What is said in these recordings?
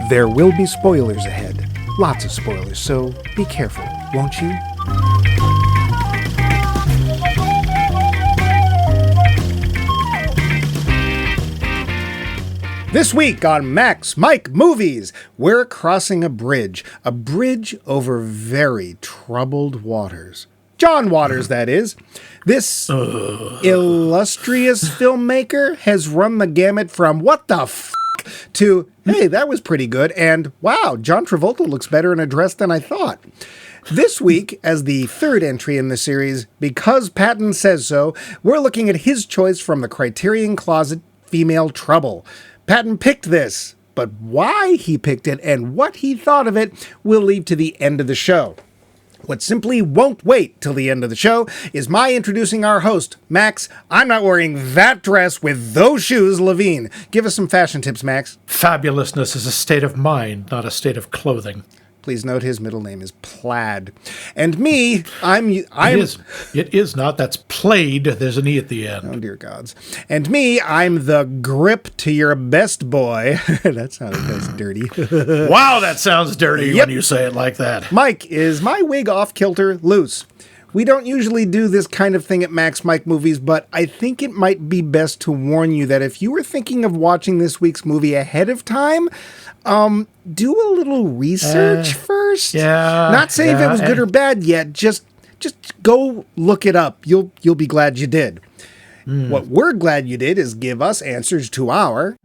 There will be spoilers ahead. Lots of spoilers, so be careful, won't you? This week on Max Mike Movies, we're crossing a bridge over very troubled waters. John Waters, that is. This illustrious filmmaker has run the gamut from what the f*** to, hey, that was pretty good, and wow, John Travolta looks better in a dress than I thought. This week, as the third entry in the series, Because Patton Says So, we're looking at his choice from the Criterion Closet, Female Trouble. Patton picked this, but why he picked it and what he thought of it we'll leave to the end of the show. What simply won't wait till the end of the show is my introducing our host, Max. I'm not wearing that dress with those shoes, Levine. Give us some fashion tips, Max. Fabulousness is a state of mind, not a state of clothing. Please note his middle name is Plaid. And me, It is not. That's played. There's an E at the end. Oh, dear gods. And me, I'm the grip to your best boy. That sounds dirty. Wow, that sounds dirty when you say it like that. Mike, is my wig off kilter loose? We don't usually do this kind of thing at Max Mike Movies, but I think it might be best to warn you that if you were thinking of watching this week's movie ahead of time, do a little research first. Yeah. Not say if it was good or bad yet. Just go look it up. You'll be glad you did. What we're glad you did is give us answers to our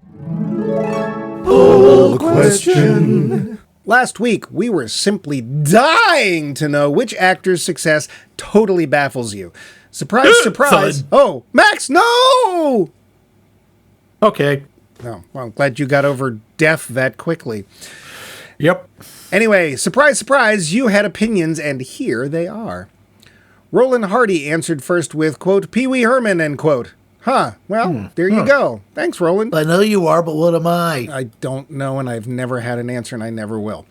poll question. Last week, we were simply dying to know which actor's success totally baffles you. Surprise, surprise. Fun. Oh, Max, no! Okay. Oh, well, I'm glad you got over death that quickly. Yep. Anyway, surprise, surprise, you had opinions, and here they are. Roland Hardy answered first with, quote, Pee Wee Herman, end quote. Huh, well, there you go. Thanks, Roland. I know you are, but what am I? I don't know, and I've never had an answer, and I never will.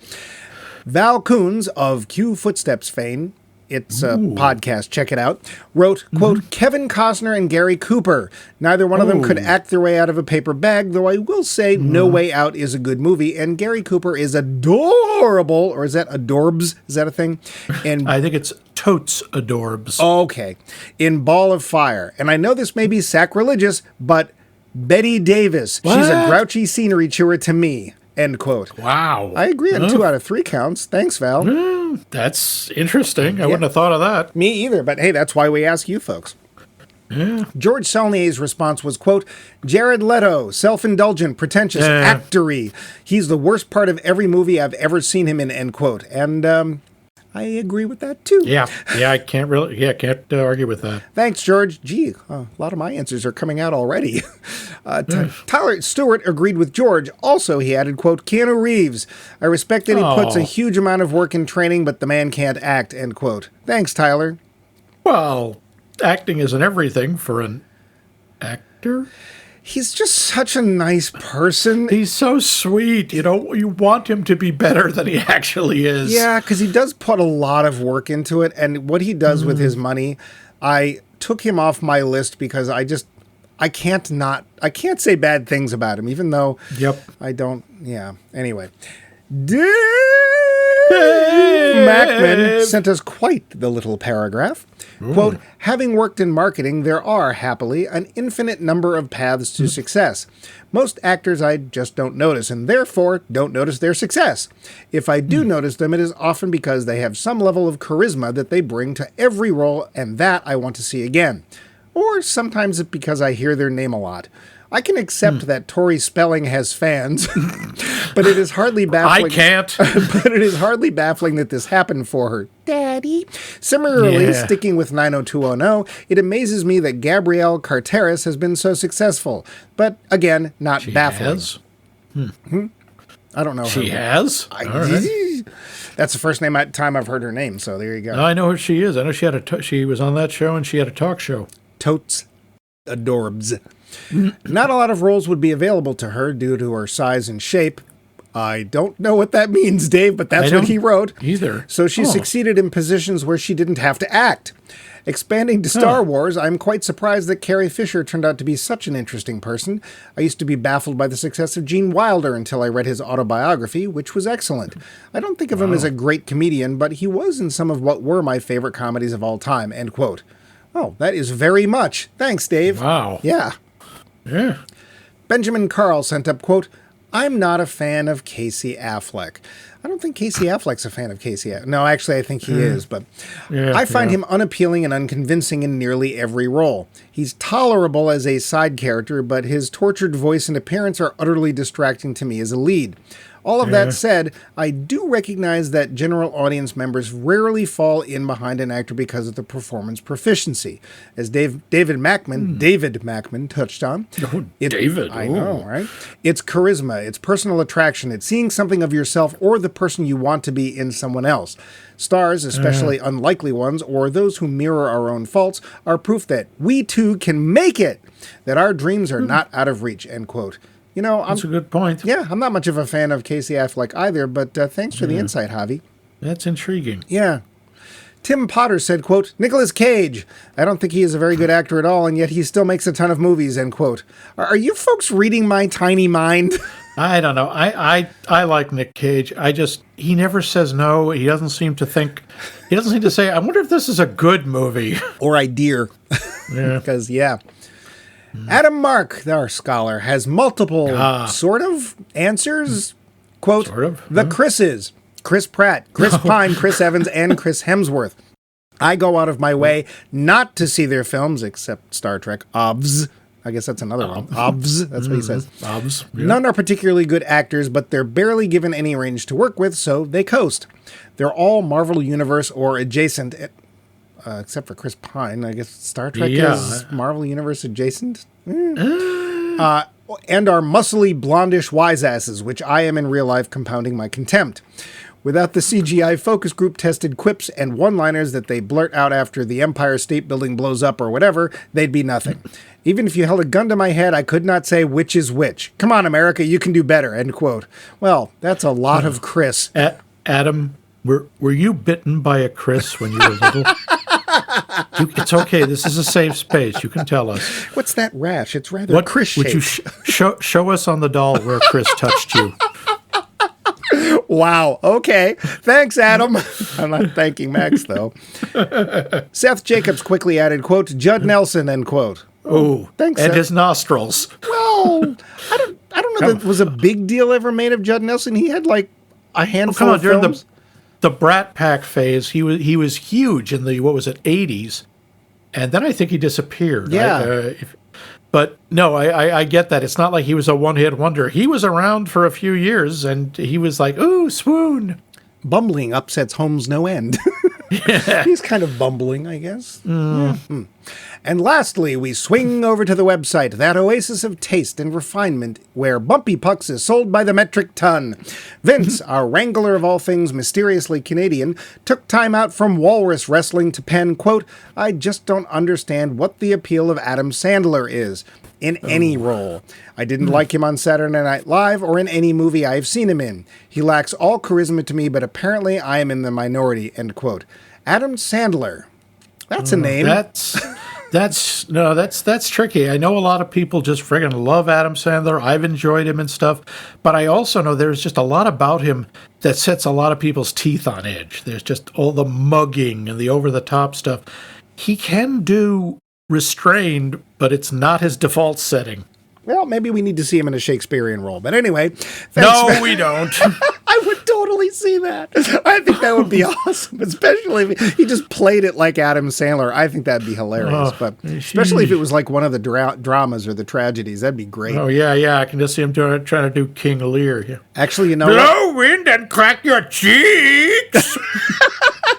Val Coons of Q Footsteps fame, it's a podcast, check it out, wrote, quote, Kevin Costner and Gary Cooper. Neither one of them could act their way out of a paper bag, though I will say No Way Out is a good movie, and Gary Cooper is adorable, or is that adorbs? Is that a thing? And I think it's totes adorbs. okay. In Ball of Fire. And I know this may be sacrilegious, but Betty Davis, she's a grouchy scenery chewer to me, end quote. Wow. I agree on 2 out of 3 counts. Thanks, Val. That's interesting. I wouldn't have thought of that. Me either, but hey, that's why we ask you folks. Yeah. George Selnier's response was, quote, Jared Leto, self-indulgent, pretentious, actory. He's the worst part of every movie I've ever seen him in, end quote. And I agree with that, too. Yeah, I can't argue with that. Thanks, George. Gee, a lot of my answers are coming out already. Tyler Stewart agreed with George. Also, he added, quote, Keanu Reeves. I respect that he puts a huge amount of work in training, but the man can't act, end quote. Thanks, Tyler. Well, acting isn't everything for an actor. He's just such a nice person. He's so sweet. You want him to be better than he actually is. Yeah, because he does put a lot of work into it. And what he does with his money, I took him off my list because I can't say bad things about him, even though I don't. Yeah. Anyway. Dave Mackman sent us quite the little paragraph. Quote, having worked in marketing, there are, happily, an infinite number of paths to success. Most actors I just don't notice, and therefore don't notice their success. If I do notice them, it is often because they have some level of charisma that they bring to every role, and that I want to see again. Or sometimes it's because I hear their name a lot. I can accept that Tori Spelling has fans, but it is hardly baffling. I can't. But it is hardly baffling that this happened for her, Daddy. Similarly, sticking with 90210, it amazes me that Gabrielle Carteris has been so successful. But again, not baffling. Has? I don't know. She has? All right. That's the first time I've heard her name, so there you go. I know who she is. I know she was on that show and she had a talk show. Totes adorbs. Not a lot of roles would be available to her due to her size and shape. I don't know what that means, Dave, but that's what he wrote. Either. So she succeeded in positions where she didn't have to act. Expanding to Star Wars, I'm quite surprised that Carrie Fisher turned out to be such an interesting person. I used to be baffled by the success of Gene Wilder until I read his autobiography, which was excellent. I don't think of him as a great comedian, but he was in some of what were my favorite comedies of all time, end quote. Oh, that is very much. Thanks, Dave. Wow. Yeah. Yeah. Benjamin Carl sent up, quote, I'm not a fan of Casey Affleck. I don't think Casey Affleck's a fan of Casey Affleck. No, actually, I think he is, but I find him unappealing and unconvincing in nearly every role. He's tolerable as a side character, but his tortured voice and appearance are utterly distracting to me as a lead. All of that said, I do recognize that general audience members rarely fall in behind an actor because of the performance proficiency. As David Mackman touched on. Oh, David. I know, right? It's charisma, it's personal attraction, it's seeing something of yourself or the person you want to be in someone else. Stars, especially unlikely ones, or those who mirror our own faults, are proof that we too can make it, that our dreams are not out of reach, end quote. You know, that's a good point. Yeah, I'm not much of a fan of Casey Affleck either, but thanks for the insight, Javi. That's intriguing. Yeah. Tim Potter said, quote, Nicolas Cage. I don't think he is a very good actor at all, and yet he still makes a ton of movies, end quote. Are you folks reading my tiny mind? I don't know. I like Nick Cage. He never says no. He doesn't seem to say, I wonder if this is a good movie. Or I dare. Yeah. Because, Adam Mark, our scholar, has multiple sort of answers. Quote, sort of? The Chris's. Chris Pratt, Chris Pine, Chris Evans, and Chris Hemsworth. I go out of my way not to see their films, except Star Trek, OBS. I guess that's another one. OBS, that's what he says. OBS, yeah. None are particularly good actors, but they're barely given any range to work with, so they coast. They're all Marvel Universe or adjacent, except for Chris Pine. I guess Star Trek is Marvel Universe adjacent. And are muscly, blondish wiseasses, which I am in real life, compounding my contempt. Without the CGI focus group tested quips and one-liners that they blurt out after the Empire State Building blows up or whatever, they'd be nothing. Even if you held a gun to my head, I could not say which is which. Come on, America, you can do better, end quote. Well, that's a lot of Chris. Adam, were you bitten by a Chris when you were little? It's okay. This is a safe space. You can tell us. What's that rash? It's rather Chris-shaped. Would you show us on the doll where Chris touched you? Wow. Okay. Thanks, Adam. I'm not thanking Max, though. Seth Jacobs quickly added, quote, Judd Nelson, end quote. Oh, thanks, and Seth. his nostrils. Well, I don't know that was a big deal ever made of Judd Nelson. He had like a handful of films. During the Brat Pack phase, he was huge in the, 80s. And then I think he disappeared. Yeah. But no, I get that. It's not like he was a one-hit wonder. He was around for a few years, and he was like, ooh, swoon. Bumbling upsets Holmes no end. Yeah. He's kind of bumbling, I guess. Yeah. And lastly, we swing over to the website, that oasis of taste and refinement, where Bumpy Pucks is sold by the metric ton. Vince, our wrangler of all things mysteriously Canadian, took time out from walrus wrestling to pen, quote, I just don't understand what the appeal of Adam Sandler is, in any role. I didn't like him on Saturday Night Live or in any movie I've seen him in. He lacks all charisma to me, but apparently I am in the minority, end quote. Adam Sandler. That's a name. That's tricky. I know a lot of people just friggin' love Adam Sandler. I've enjoyed him and stuff, but I also know there's just a lot about him that sets a lot of people's teeth on edge. There's just all the mugging and the over-the-top stuff. He can do restrained, but it's not his default setting. Well, maybe we need to see him in a Shakespearean role. But anyway. No, we don't. I would totally see that. I think that would be awesome, especially if he just played it like Adam Sandler. I think that'd be hilarious. But especially if it was like one of the dramas or the tragedies. That'd be great. Oh, yeah. I can just see him trying to do King Lear. Yeah. Actually, you know Blow wind and crack your cheeks.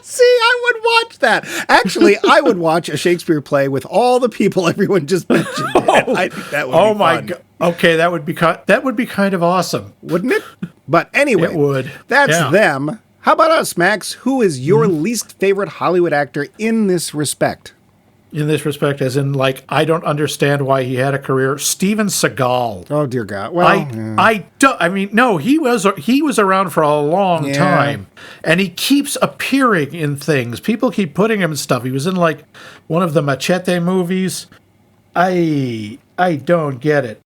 See, I would watch that. Actually, I would watch a Shakespeare play with all the people everyone just mentioned. I think that would be fun. My God. Okay, that would be kind of awesome. Wouldn't it? But anyway, it would. That's them. How about us, Max? Who is your least favorite Hollywood actor in this respect? in this respect, as in, like, I don't understand why he had a career. Steven Seagal. Oh dear God! Well, I don't. I mean, no, he was around for a long time, and he keeps appearing in things. People keep putting him in stuff. He was in like one of the Machete movies. I don't get it.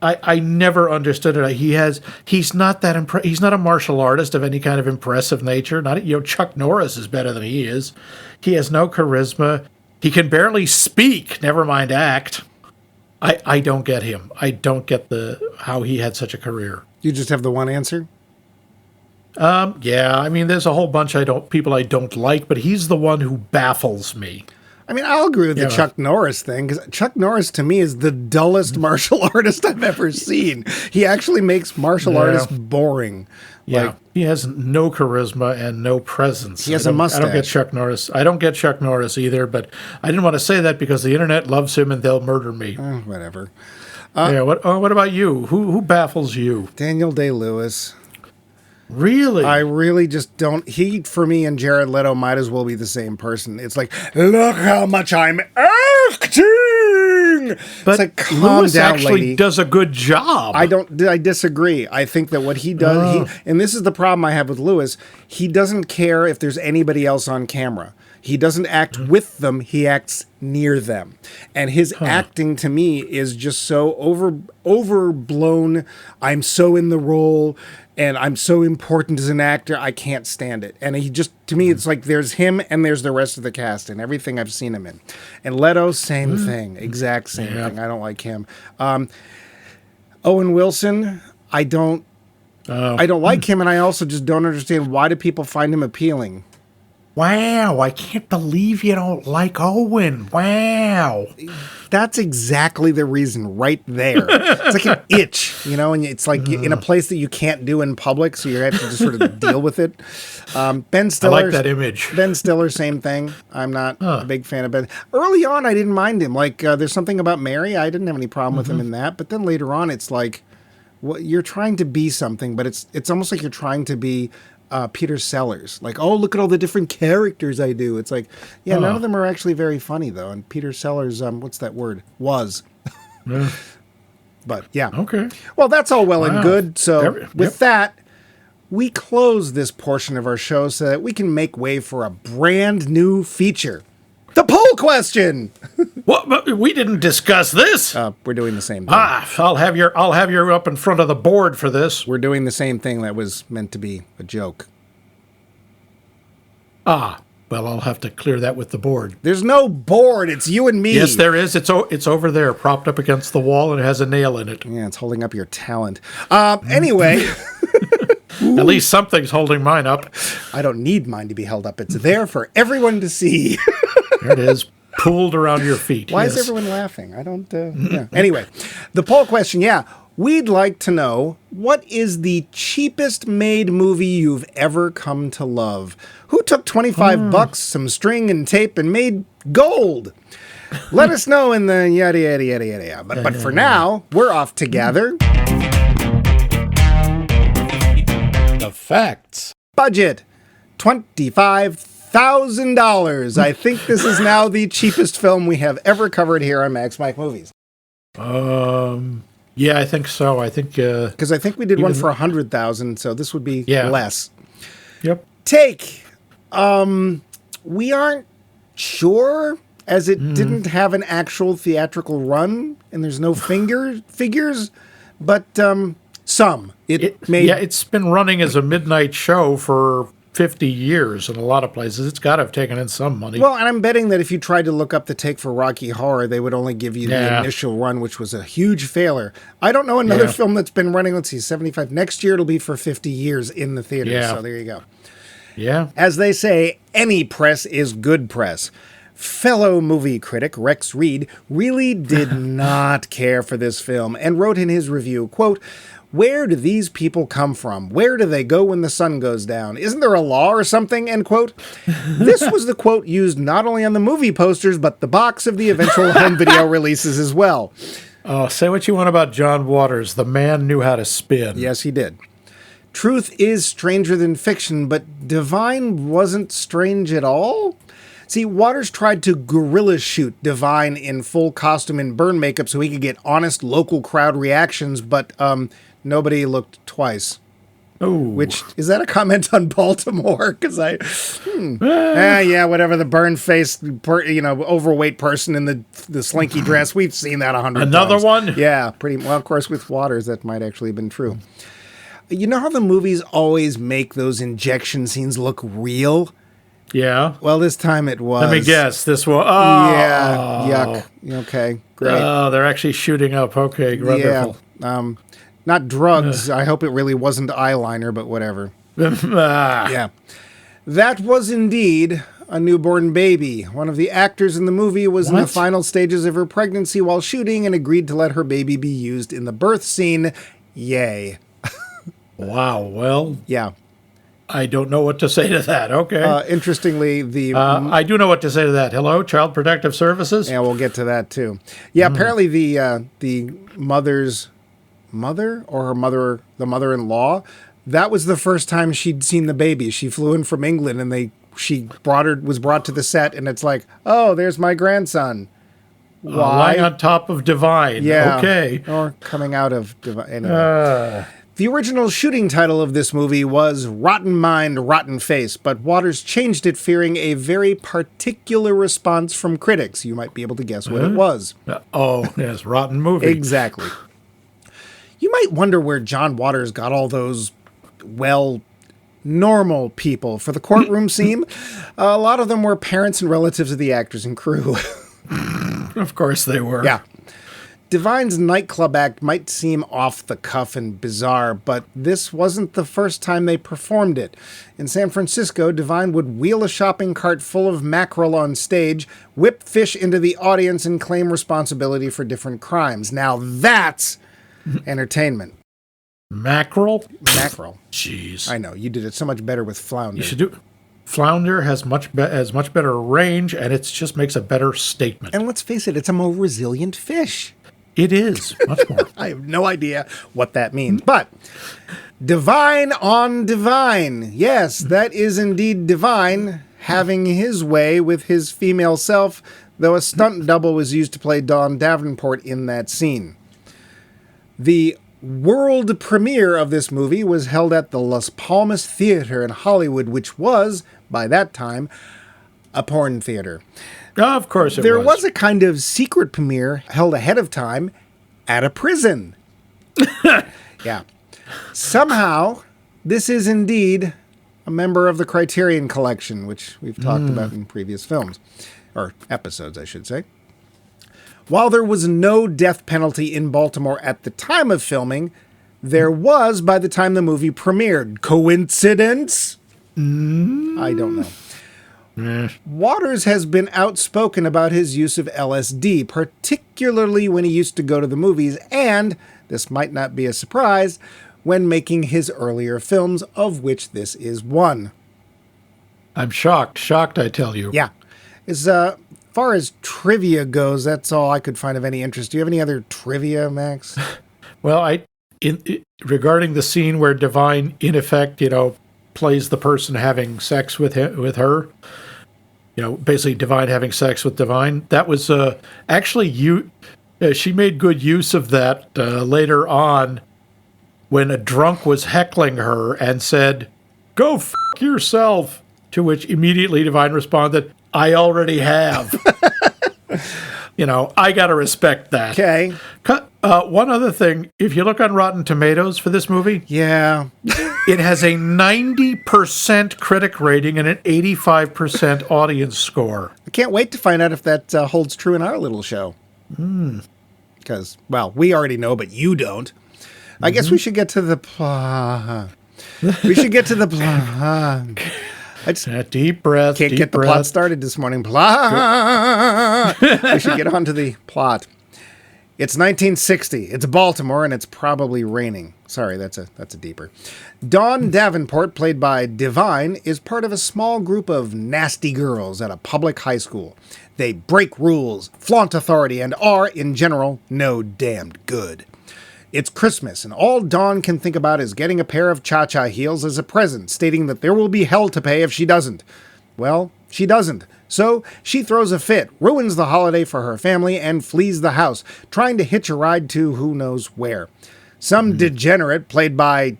I never understood it. He's not that he's not a martial artist of any kind of impressive nature. Not Chuck Norris is better than he is. He has no charisma. He can barely speak, never mind act. I don't get him. I don't get how he had such a career. You just have the one answer? Yeah, I mean, there's a whole bunch people I don't like, but he's the one who baffles me. I mean, I'll agree with the Chuck Norris thing, because Chuck Norris, to me, is the dullest martial artist I've ever seen. He actually makes martial artists boring. Yeah, he has no charisma and no presence. He has a mustache. I don't get Chuck Norris. I don't get Chuck Norris either, but I didn't want to say that because the internet loves him and they'll murder me. Whatever. What about you? Who baffles you? Daniel Day-Lewis. Really? I really just don't. He, for me, and Jared Leto might as well be the same person. It's like, look how much I'm acting! But it's like, calm Lewis down, actually lady. does a good job. I disagree. I think that what he does, and this is the problem I have with Lewis, he doesn't care if there's anybody else on camera. He doesn't act with them, he acts near them. And his acting to me is just so overblown. I'm so in the role and I'm so important as an actor, I can't stand it. And he just, to me, it's like there's him and there's the rest of the cast and everything I've seen him in. And Leto, same thing, exact same thing. I don't like him. Owen Wilson, I don't like him, and I also just don't understand why do people find him appealing. Wow, I can't believe you don't like Owen. Wow. That's exactly the reason right there. It's like an itch, and it's like in a place that you can't do in public, so you have to just sort of deal with it. Ben Stiller. I like that image. Ben Stiller, same thing. I'm not a big fan of Ben. Early on, I didn't mind him. Like, there's something about Mary. I didn't have any problem with him in that. But then later on, it's like, you're trying to be something, but it's almost like you're trying to be Peter Sellers. Like, oh, look at all the different characters I do. It's like, none of them are actually very funny, though. And Peter Sellers, what's that word? Was. But, yeah. Okay. Well, that's all well and good. So, with that, we close this portion of our show so that we can make way for a brand new feature. The poll question! What? But we didn't discuss this. We're doing the same thing. I'll have your up in front of the board for this. We're doing the same thing that was meant to be a joke. Well, I'll have to clear that with the board. There's no board. It's you and me. Yes, there is. It's over there, propped up against the wall, and it has a nail in it. Yeah, it's holding up your talent. Anyway. At least something's holding mine up. I don't need mine to be held up. It's there for everyone to see. There it is, pooled around your feet. Why is everyone laughing? I don't, Anyway, the poll question, we'd like to know, what is the cheapest made movie you've ever come to love? Who took $25, some string and tape, and made gold? Let us know in the yada, yada, yada, yada. But for now, we're off together. The facts. Budget, $25,000. I think this is now the cheapest film we have ever covered here on Max Mike Movies. Yeah, I think so. I think because I think we did one for 100,000, so this would be less. Yep. Take. We aren't sure, as it didn't have an actual theatrical run, and there's no figures, but some. It's been running as a midnight show for 50 years in a lot of places. It's got to have taken in some money. Well, and I'm betting that if you tried to look up the take for Rocky Horror, they would only give you the initial run, which was a huge failure. I don't know another film that's been running, 75. Next year it'll be for 50 years in the theater. So there you go. Yeah. As they say, any press is good press. Fellow movie critic Rex Reed really did not care for this film and wrote in his review, quote, "Where do these people come from? Where do they go when the sun goes down? Isn't there a law or something?" End quote. This was the quote used not only on the movie posters, but the box of the eventual home video releases as well. Oh, say what you want about John Waters. The man knew how to spin. Yes, he did. Truth is stranger than fiction, but Divine wasn't strange at all? See, Waters tried to guerrilla shoot Divine in full costume and burn makeup so he could get honest local crowd reactions, but nobody looked twice. Oh. Which, is that a comment on Baltimore? Because yeah, whatever, the burn-faced, overweight person in the slinky dress, we've seen that 100 times. Another one? Yeah, pretty well. Of course, with Waters, that might actually have been true. You know how the movies always make those injection scenes look real? Yeah. Well, this time it was. Let me guess. This one. Yeah. Yuck. Okay. Great. Oh, they're actually shooting up. Okay. Wonderful. Yeah. Not drugs. I hope it really wasn't eyeliner, but whatever. Yeah. That was indeed a newborn baby. One of the actors in the movie was in the final stages of her pregnancy while shooting and agreed to let her baby be used in the birth scene. Yay. Wow. Well. Yeah. I don't know what to say to that. Okay. Interestingly, I do know what to say to that. Hello, Child Protective Services? Yeah, we'll get to that too. Yeah, apparently the mother's mother or the mother-in-law, that was the first time she'd seen the baby. She flew in from England and was brought to the set, and it's like, oh, there's my grandson. Why? Lying on top of Divine. Yeah. Okay. Or coming out of Divine. Anyway. The original shooting title of this movie was Rotten Mind, Rotten Face, but Waters changed it fearing a very particular response from critics. You might be able to guess what it was. Yes, rotten movie. Exactly. You might wonder where John Waters got all those, normal people for the courtroom scene. A lot of them were parents and relatives of the actors and crew. Of course they were. Yeah. Divine's nightclub act might seem off the cuff and bizarre, but this wasn't the first time they performed it. In San Francisco, Divine would wheel a shopping cart full of mackerel on stage, whip fish into the audience, and claim responsibility for different crimes. Now that's entertainment. Mackerel? Mackerel. Jeez. I know, you did it so much better with flounder. You should do. Flounder has much better range, and it just makes a better statement. And let's face it, it's a more resilient fish. It is, much more. I have no idea what that means. But Divine on Divine. Yes, that is indeed Divine having his way with his female self, though a stunt double was used to play Don Davenport in that scene. The world premiere of this movie was held at the Las Palmas Theater in Hollywood, which was, by that time, a porn theater. Of course it was. There was a kind of secret premiere held ahead of time at a prison. Yeah. Somehow, this is indeed a member of the Criterion Collection, which we've talked about in previous films. Or episodes, I should say. While there was no death penalty in Baltimore at the time of filming, there was by the time the movie premiered. Coincidence? I don't know. Waters has been outspoken about his use of LSD, particularly when he used to go to the movies, and, this might not be a surprise, when making his earlier films, of which this is one. I'm shocked, I tell you. Yeah. As far as trivia goes, that's all I could find of any interest. Do you have any other trivia, Max? Well, regarding the scene where Divine, in effect, plays the person having sex with her, basically Divine having sex with Divine. That was actually she made good use of that later on when a drunk was heckling her and said, "Go f*** yourself," to which immediately Divine responded, "I already have." I got to respect that. Okay. One other thing, if you look on Rotten Tomatoes for this movie, yeah, it has a 90% critic rating and an 85% audience score. I can't wait to find out if that holds true in our little show. Because, we already know, but you don't. I guess we should get to the plot. We should get to the plot. Deep breath. Can't get the plot started this morning. Plot. We should get on to the plot. It's 1960. It's Baltimore, and it's probably raining. Sorry, that's a deeper. Dawn Davenport, played by Divine, is part of a small group of nasty girls at a public high school. They break rules, flaunt authority, and are, in general, no damned good. It's Christmas, and all Dawn can think about is getting a pair of cha-cha heels as a present, stating that there will be hell to pay if she doesn't. Well, she doesn't. So she throws a fit, ruins the holiday for her family, and flees the house, trying to hitch a ride to who knows where. Some degenerate, played by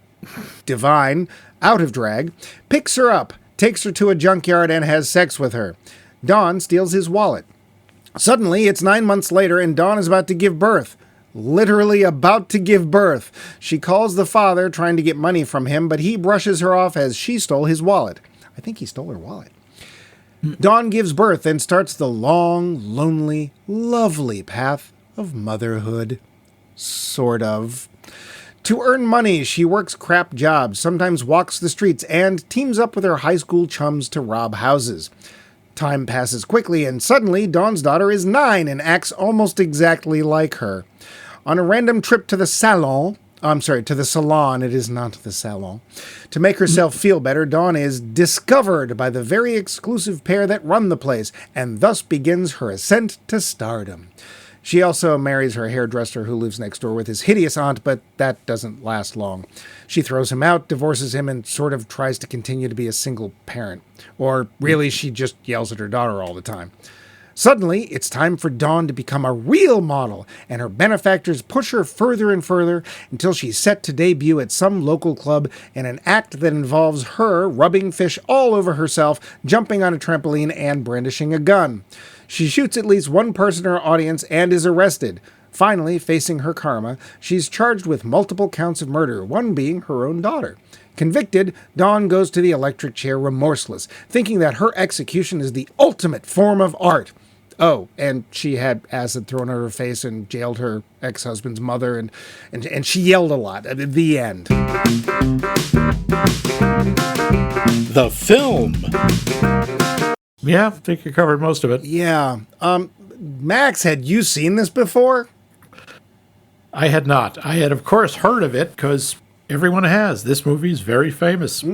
Divine, out of drag, picks her up, takes her to a junkyard, and has sex with her. Dawn steals his wallet. Suddenly, it's 9 months later, and Dawn is about to give birth. Literally about to give birth. She calls the father, trying to get money from him, but he brushes her off as she stole his wallet. I think he stole her wallet. Dawn gives birth and starts the long, lonely, lovely path of motherhood. Sort of. To earn money, she works crap jobs, sometimes walks the streets, and teams up with her high school chums to rob houses. Time passes quickly, and suddenly Dawn's daughter is 9 and acts almost exactly like her. On a random trip to the salon, it is not the salon, to make herself feel better, Dawn is discovered by the very exclusive pair that run the place, and thus begins her ascent to stardom. She also marries her hairdresser who lives next door with his hideous aunt, but that doesn't last long. She throws him out, divorces him, and sort of tries to continue to be a single parent. Or really, she just yells at her daughter all the time. Suddenly, it's time for Dawn to become a real model, and her benefactors push her further and further until she's set to debut at some local club in an act that involves her rubbing fish all over herself, jumping on a trampoline, and brandishing a gun. She shoots at least one person in her audience and is arrested. Finally, facing her karma, she's charged with multiple counts of murder, one being her own daughter. Convicted, Dawn goes to the electric chair remorseless, thinking that her execution is the ultimate form of art. Oh, and she had acid thrown at her face and jailed her ex-husband's mother, and she yelled a lot at the end. The film. Yeah, I think you covered most of it. Yeah. Max, had you seen this before? I had not. I had, of course, heard of it because everyone has. This movie's very famous.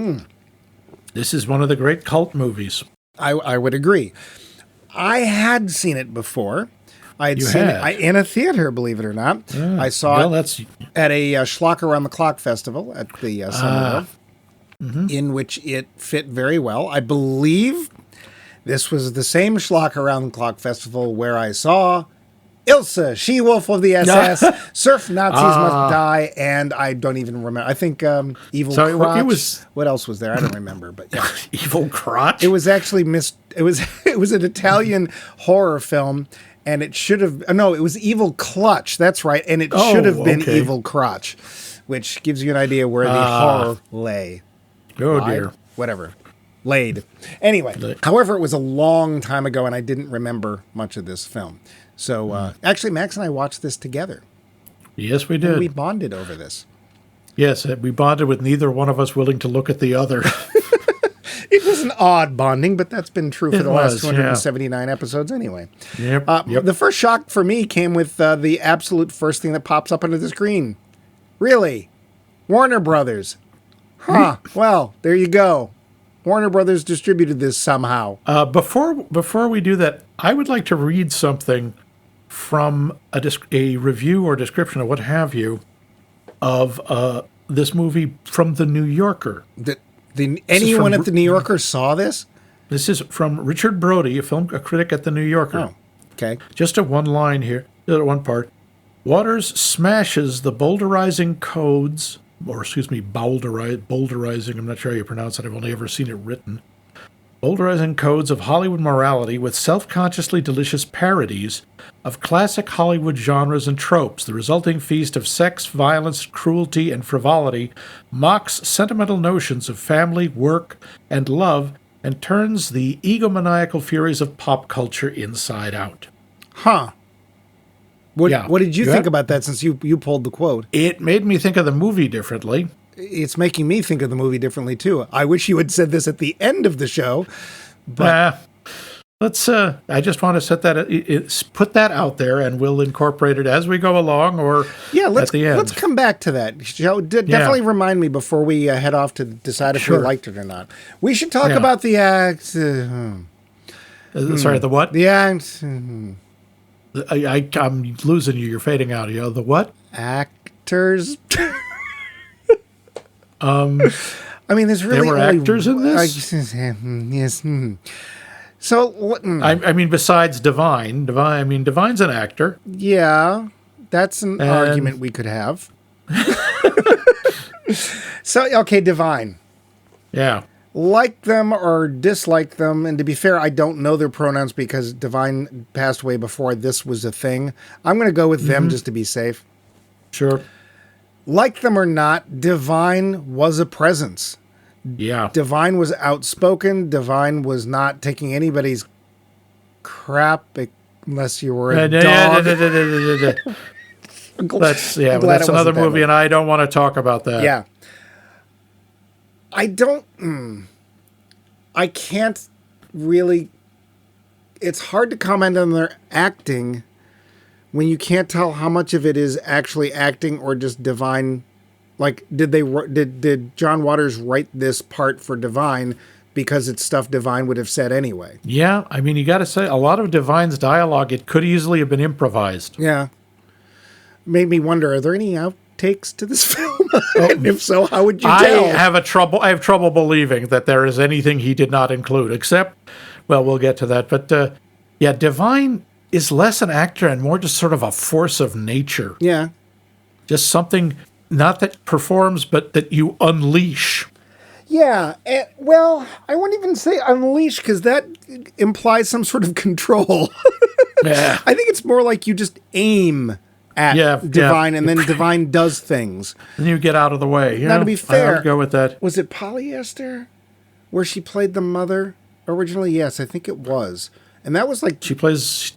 This is one of the great cult movies. I would agree. I had seen it before. I had seen it in a theater, believe it or not. I saw it at a Schlock Around the Clock festival at the Summer in which it fit very well. I believe this was the same Schlock Around the Clock festival where I saw Ilsa, She-Wolf of the SS, Surf Nazis Must Die, and I don't even remember. I think Evil Crotch. What else was there? I don't remember, but yeah. Evil Crotch? It was actually it was an Italian horror film, and it should have... No, it was Evil Clutch. That's right, and it should have been Evil Crotch, which gives you an idea where the horror lay. Oh, dear. Whatever. Laid. Anyway, however, it was a long time ago, and I didn't remember much of this film. So, actually, Max and I watched this together. Yes, we did. And we bonded over this. Yes, we bonded with neither one of us willing to look at the other. It was an odd bonding, but that's been true for the last 279 episodes anyway. Yep. The first shock for me came with the absolute first thing that pops up onto the screen. Really? Warner Brothers. Huh. Well, there you go. Warner Brothers distributed this somehow. Before we do that, I would like to read something from a review or description or what have you of this movie from The New Yorker. Anyone at The New Yorker saw this? This is from Richard Brody, a critic at The New Yorker. Oh, okay. Just a one line here, one part. Waters smashes the boulderizing codes, boulderizing, I'm not sure how you pronounce it, I've only ever seen it written. Boulderizing codes of Hollywood morality with self-consciously delicious parodies of classic Hollywood genres and tropes. The resulting feast of sex, violence, cruelty, and frivolity mocks sentimental notions of family, work, and love, and turns the egomaniacal furies of pop culture inside out. Huh. What did you think about that since you pulled the quote? It made me think of the movie differently. It's making me think of the movie differently, too. I wish you had said this at the end of the show. But let's. I just want to set that, put that out there, and we'll incorporate it as we go along or at the end. Let's come back to that. Definitely remind me before we head off to decide if we liked it or not. We should talk about the act. Sorry, the what? The act. I'm losing you. You're fading out. The what? Actors. I mean, there's really there were actors in this. Yes. So, I mean, besides Divine's an actor. yeah, that's an argument we could have. So, okay, Divine. Yeah. Like them or dislike them, and to be fair, I don't know their pronouns because Divine passed away before this was a thing. I'm going to go with them just to be safe. Sure. Like them or not, Divine was a presence. Yeah. Divine was outspoken. Divine was not taking anybody's crap unless you were a dog. That's another movie, and I don't want to talk about that. Yeah. I can't really, it's hard to comment on their acting when you can't tell how much of it is actually acting or just Divine. Like, did John Waters write this part for Divine because it's stuff Divine would have said anyway? Yeah, I mean, you got to say, a lot of Divine's dialogue, it could easily have been improvised. Yeah. Made me wonder, are there any outtakes to this film? And if so, how would you tell? I have trouble believing that there is anything he did not include, except, well, we'll get to that. But, yeah, Divine is less an actor and more just sort of a force of nature. Yeah. Just something, not that performs, but that you unleash. Yeah. Well, I wouldn't even say unleash because that implies some sort of control. Yeah. I think it's more like you just aim at Divine, and then Divine does things. And you get out of the way. Now, to be fair, I would go with that. Was it Polyester where she played the mother originally? Yes, I think it was. And that was like... She plays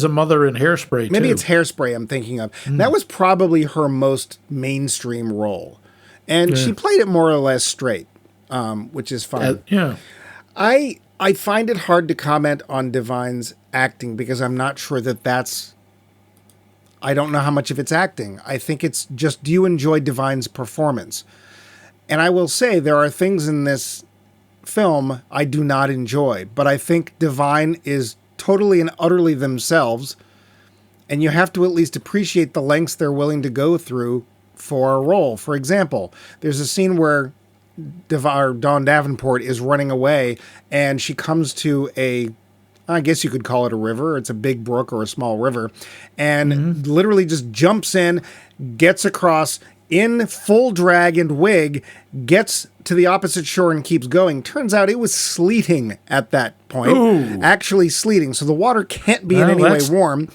a mother in Hairspray, maybe too. it's Hairspray I'm thinking of. That was probably her most mainstream role. And she played it more or less straight, which is fine. Yeah. I find it hard to comment on Divine's acting because I'm not sure that's... I don't know how much of it's acting. I think it's just, do you enjoy Divine's performance? And I will say there are things in this film I do not enjoy, but I think Divine is totally and utterly themselves, and you have to at least appreciate the lengths they're willing to go through for a role. For example, there's a scene where Dawn Davenport is running away, and she comes to I guess you could call it a river. It's a big brook or a small river. And literally just jumps in, gets across in full drag and wig, gets to the opposite shore and keeps going. Turns out it was sleeting at that point. Ooh. Actually sleeting. So the water can't be in any way warm.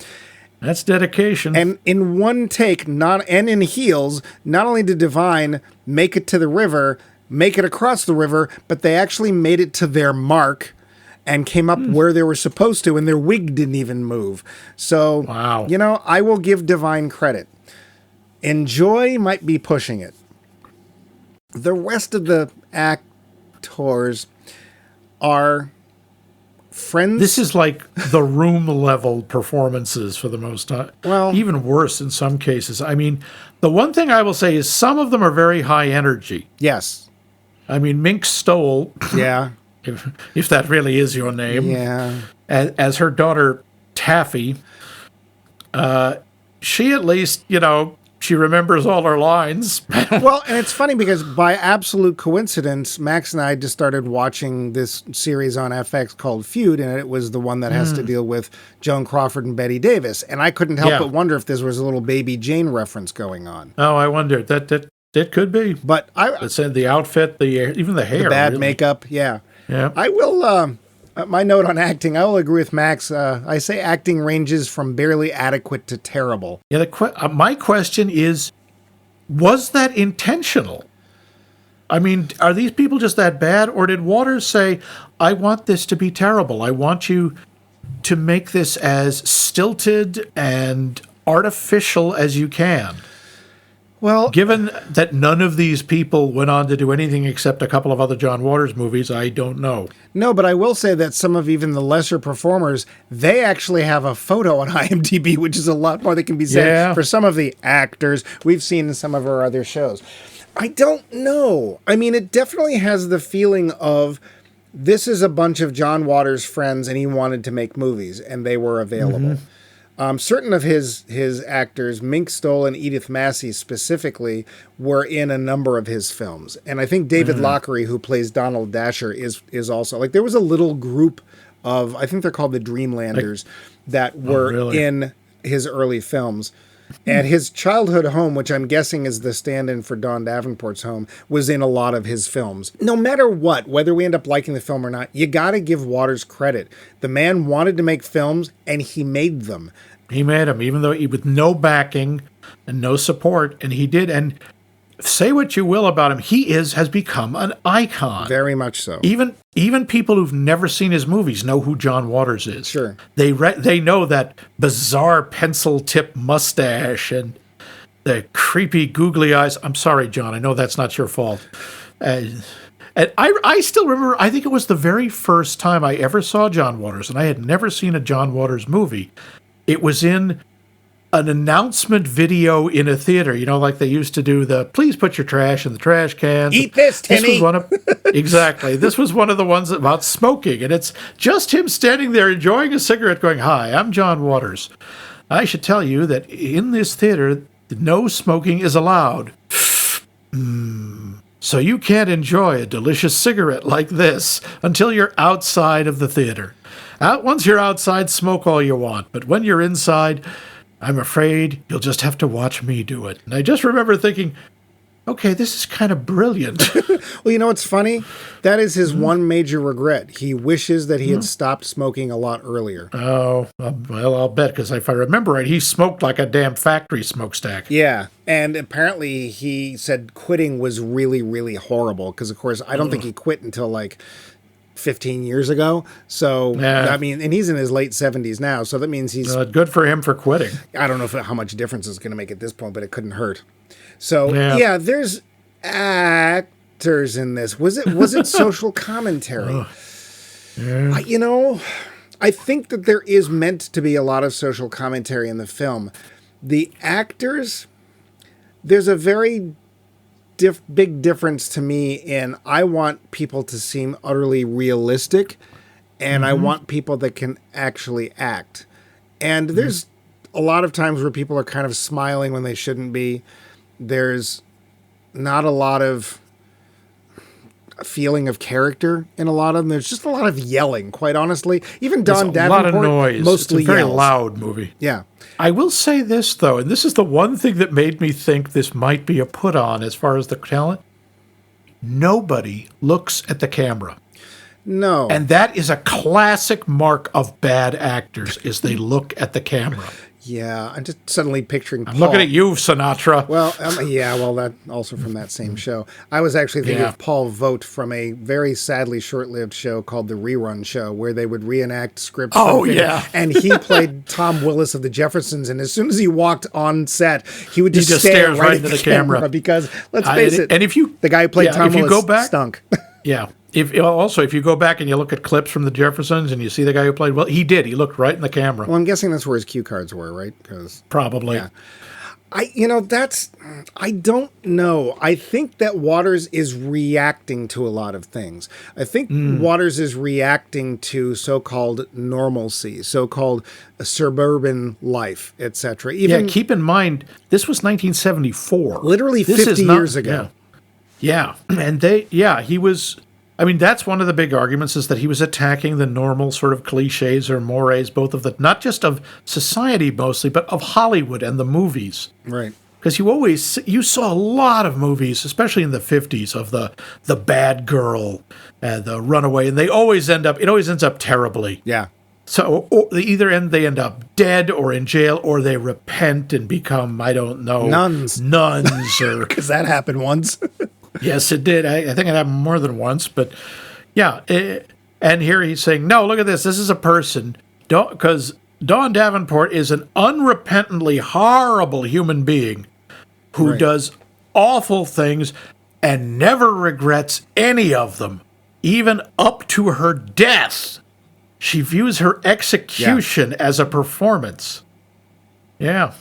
That's dedication. And in one take, and in heels, not only did Divine make it to the river, make it across the river, but they actually made it to their mark and came up where they were supposed to, and their wig didn't even move. So, wow. I will give Divine credit. Enjoy might be pushing it. The rest of the actors are friends. This is like the room level performances for the most time. Well, even worse in some cases. I mean, the one thing I will say is some of them are very high energy. Yes. I mean, Mink Stole. Yeah. If that really is your name. Yeah. As her daughter, Taffy, she at least, she remembers all her lines. Well, and it's funny because by absolute coincidence, Max and I just started watching this series on FX called Feud, and it was the one that has to deal with Joan Crawford and Bette Davis. And I couldn't help but wonder if there was a little Baby Jane reference going on. Oh, I wondered. That could be. But I said the outfit, even the hair. The bad makeup, yeah. Yeah. I will, my note on acting, I will agree with Max. I say acting ranges from barely adequate to terrible. Yeah, my question is, was that intentional? I mean, are these people just that bad? Or did Waters say, I want this to be terrible. I want you to make this as stilted and artificial as you can. Well, given that none of these people went on to do anything except a couple of other John Waters movies, I don't know. No, but I will say that some of even the lesser performers, they actually have a photo on IMDb, which is a lot more that can be said for some of the actors we've seen in some of our other shows. I don't know. I mean, it definitely has the feeling of this is a bunch of John Waters' friends and he wanted to make movies and they were available. Certain of his actors, Mink Stoll and Edith Massey specifically, were in a number of his films. And I think David Lockery, who plays Donald Dasher, is also... Like, there was a little group of, I think they're called the Dreamlanders, that were really? in his early films. And his childhood home, which I'm guessing is the stand-in for Don Davenport's home, was in a lot of his films. No matter what, whether we end up liking the film or not, you got to give Waters credit. The man wanted to make films, and he made them. He made them, even though with no backing and no support, and he did. And say what you will about him, he has become an icon. Very much so. Even people who've never seen his movies know who John Waters is. Sure. They know that bizarre pencil tip mustache and the creepy googly eyes. I'm sorry, John. I know that's not your fault. And I still remember, I think it was the very first time I ever saw John Waters, and I had never seen a John Waters movie. It was in an announcement video in a theater, like they used to do the, please put your trash in the trash cans. Eat this, Timmy. Exactly. This was one of the ones about smoking, and it's just him standing there enjoying a cigarette going, hi, I'm John Waters. I should tell you that in this theater, no smoking is allowed. So you can't enjoy a delicious cigarette like this until you're outside of the theater. Once you're outside, smoke all you want. But when you're inside, I'm afraid you'll just have to watch me do it. And I just remember thinking, okay, this is kind of brilliant. Well, you know what's funny? That is his one major regret. He wishes that he had stopped smoking a lot earlier. Oh, well, I'll bet, because if I remember right, he smoked like a damn factory smokestack. Yeah, and apparently he said quitting was really, really horrible, because, of course, I don't think he quit until, 15 years ago. So, yeah. I mean, and he's in his late 70s now, so that means he's... good for him for quitting. I don't know how much difference it's going to make at this point, but it couldn't hurt. So, yeah, there's actors in this. Was it social commentary? Yeah. I think that there is meant to be a lot of social commentary in the film. The actors, there's a very big difference to me in I want people to seem utterly realistic, and I want people that can actually act. And there's a lot of times where people are kind of smiling when they shouldn't be. There's not a lot of feeling of character in a lot of them. There's just a lot of yelling, quite honestly. Even Don Davenport, a lot of noise. Mostly it's a very yells. loud movie. Yeah. I will say this, though, and this is the one thing that made me think this might be a put-on as far as the talent. Nobody looks at the camera. No. And that is a classic mark of bad actors, is they look at the camera. Yeah, I'm just suddenly picturing Paul. I'm looking at you, Sinatra. Well, that also from that same show. I was actually thinking of Paul Vogt from a very sadly short-lived show called The Rerun Show, where they would reenact scripts. Oh, yeah. And he played Tom Willis of the Jeffersons, and as soon as he walked on set, he would just stare right into the camera. Because, let's face it, the guy who played Tom Willis stunk. Yeah. If you go back and you look at clips from the Jeffersons and you see the guy who played, he looked right in the camera. Well, I'm guessing that's where his cue cards were, right? Probably. Yeah. I don't know. I think that Waters is reacting to a lot of things. I think Waters is reacting to so-called normalcy, so-called suburban life, etc. Keep in mind, this was 1974. Literally 50 years ago. Yeah. And he was... I mean, that's one of the big arguments, is that he was attacking the normal sort of cliches or mores, both of the, not just of society mostly, but of Hollywood and the movies. Right. Because you saw a lot of movies, especially in the 50s, of the bad girl and the runaway, and it always ends up terribly. Yeah. So they end up dead or in jail, or they repent and become, I don't know, nuns or... Because that happened once. Yes, it did. I think it happened more than once, but yeah. And here he's saying, no, look at this. This is a person. Because Don Davenport is an unrepentantly horrible human being who does awful things and never regrets any of them, even up to her death. She views her execution as a performance. Yeah.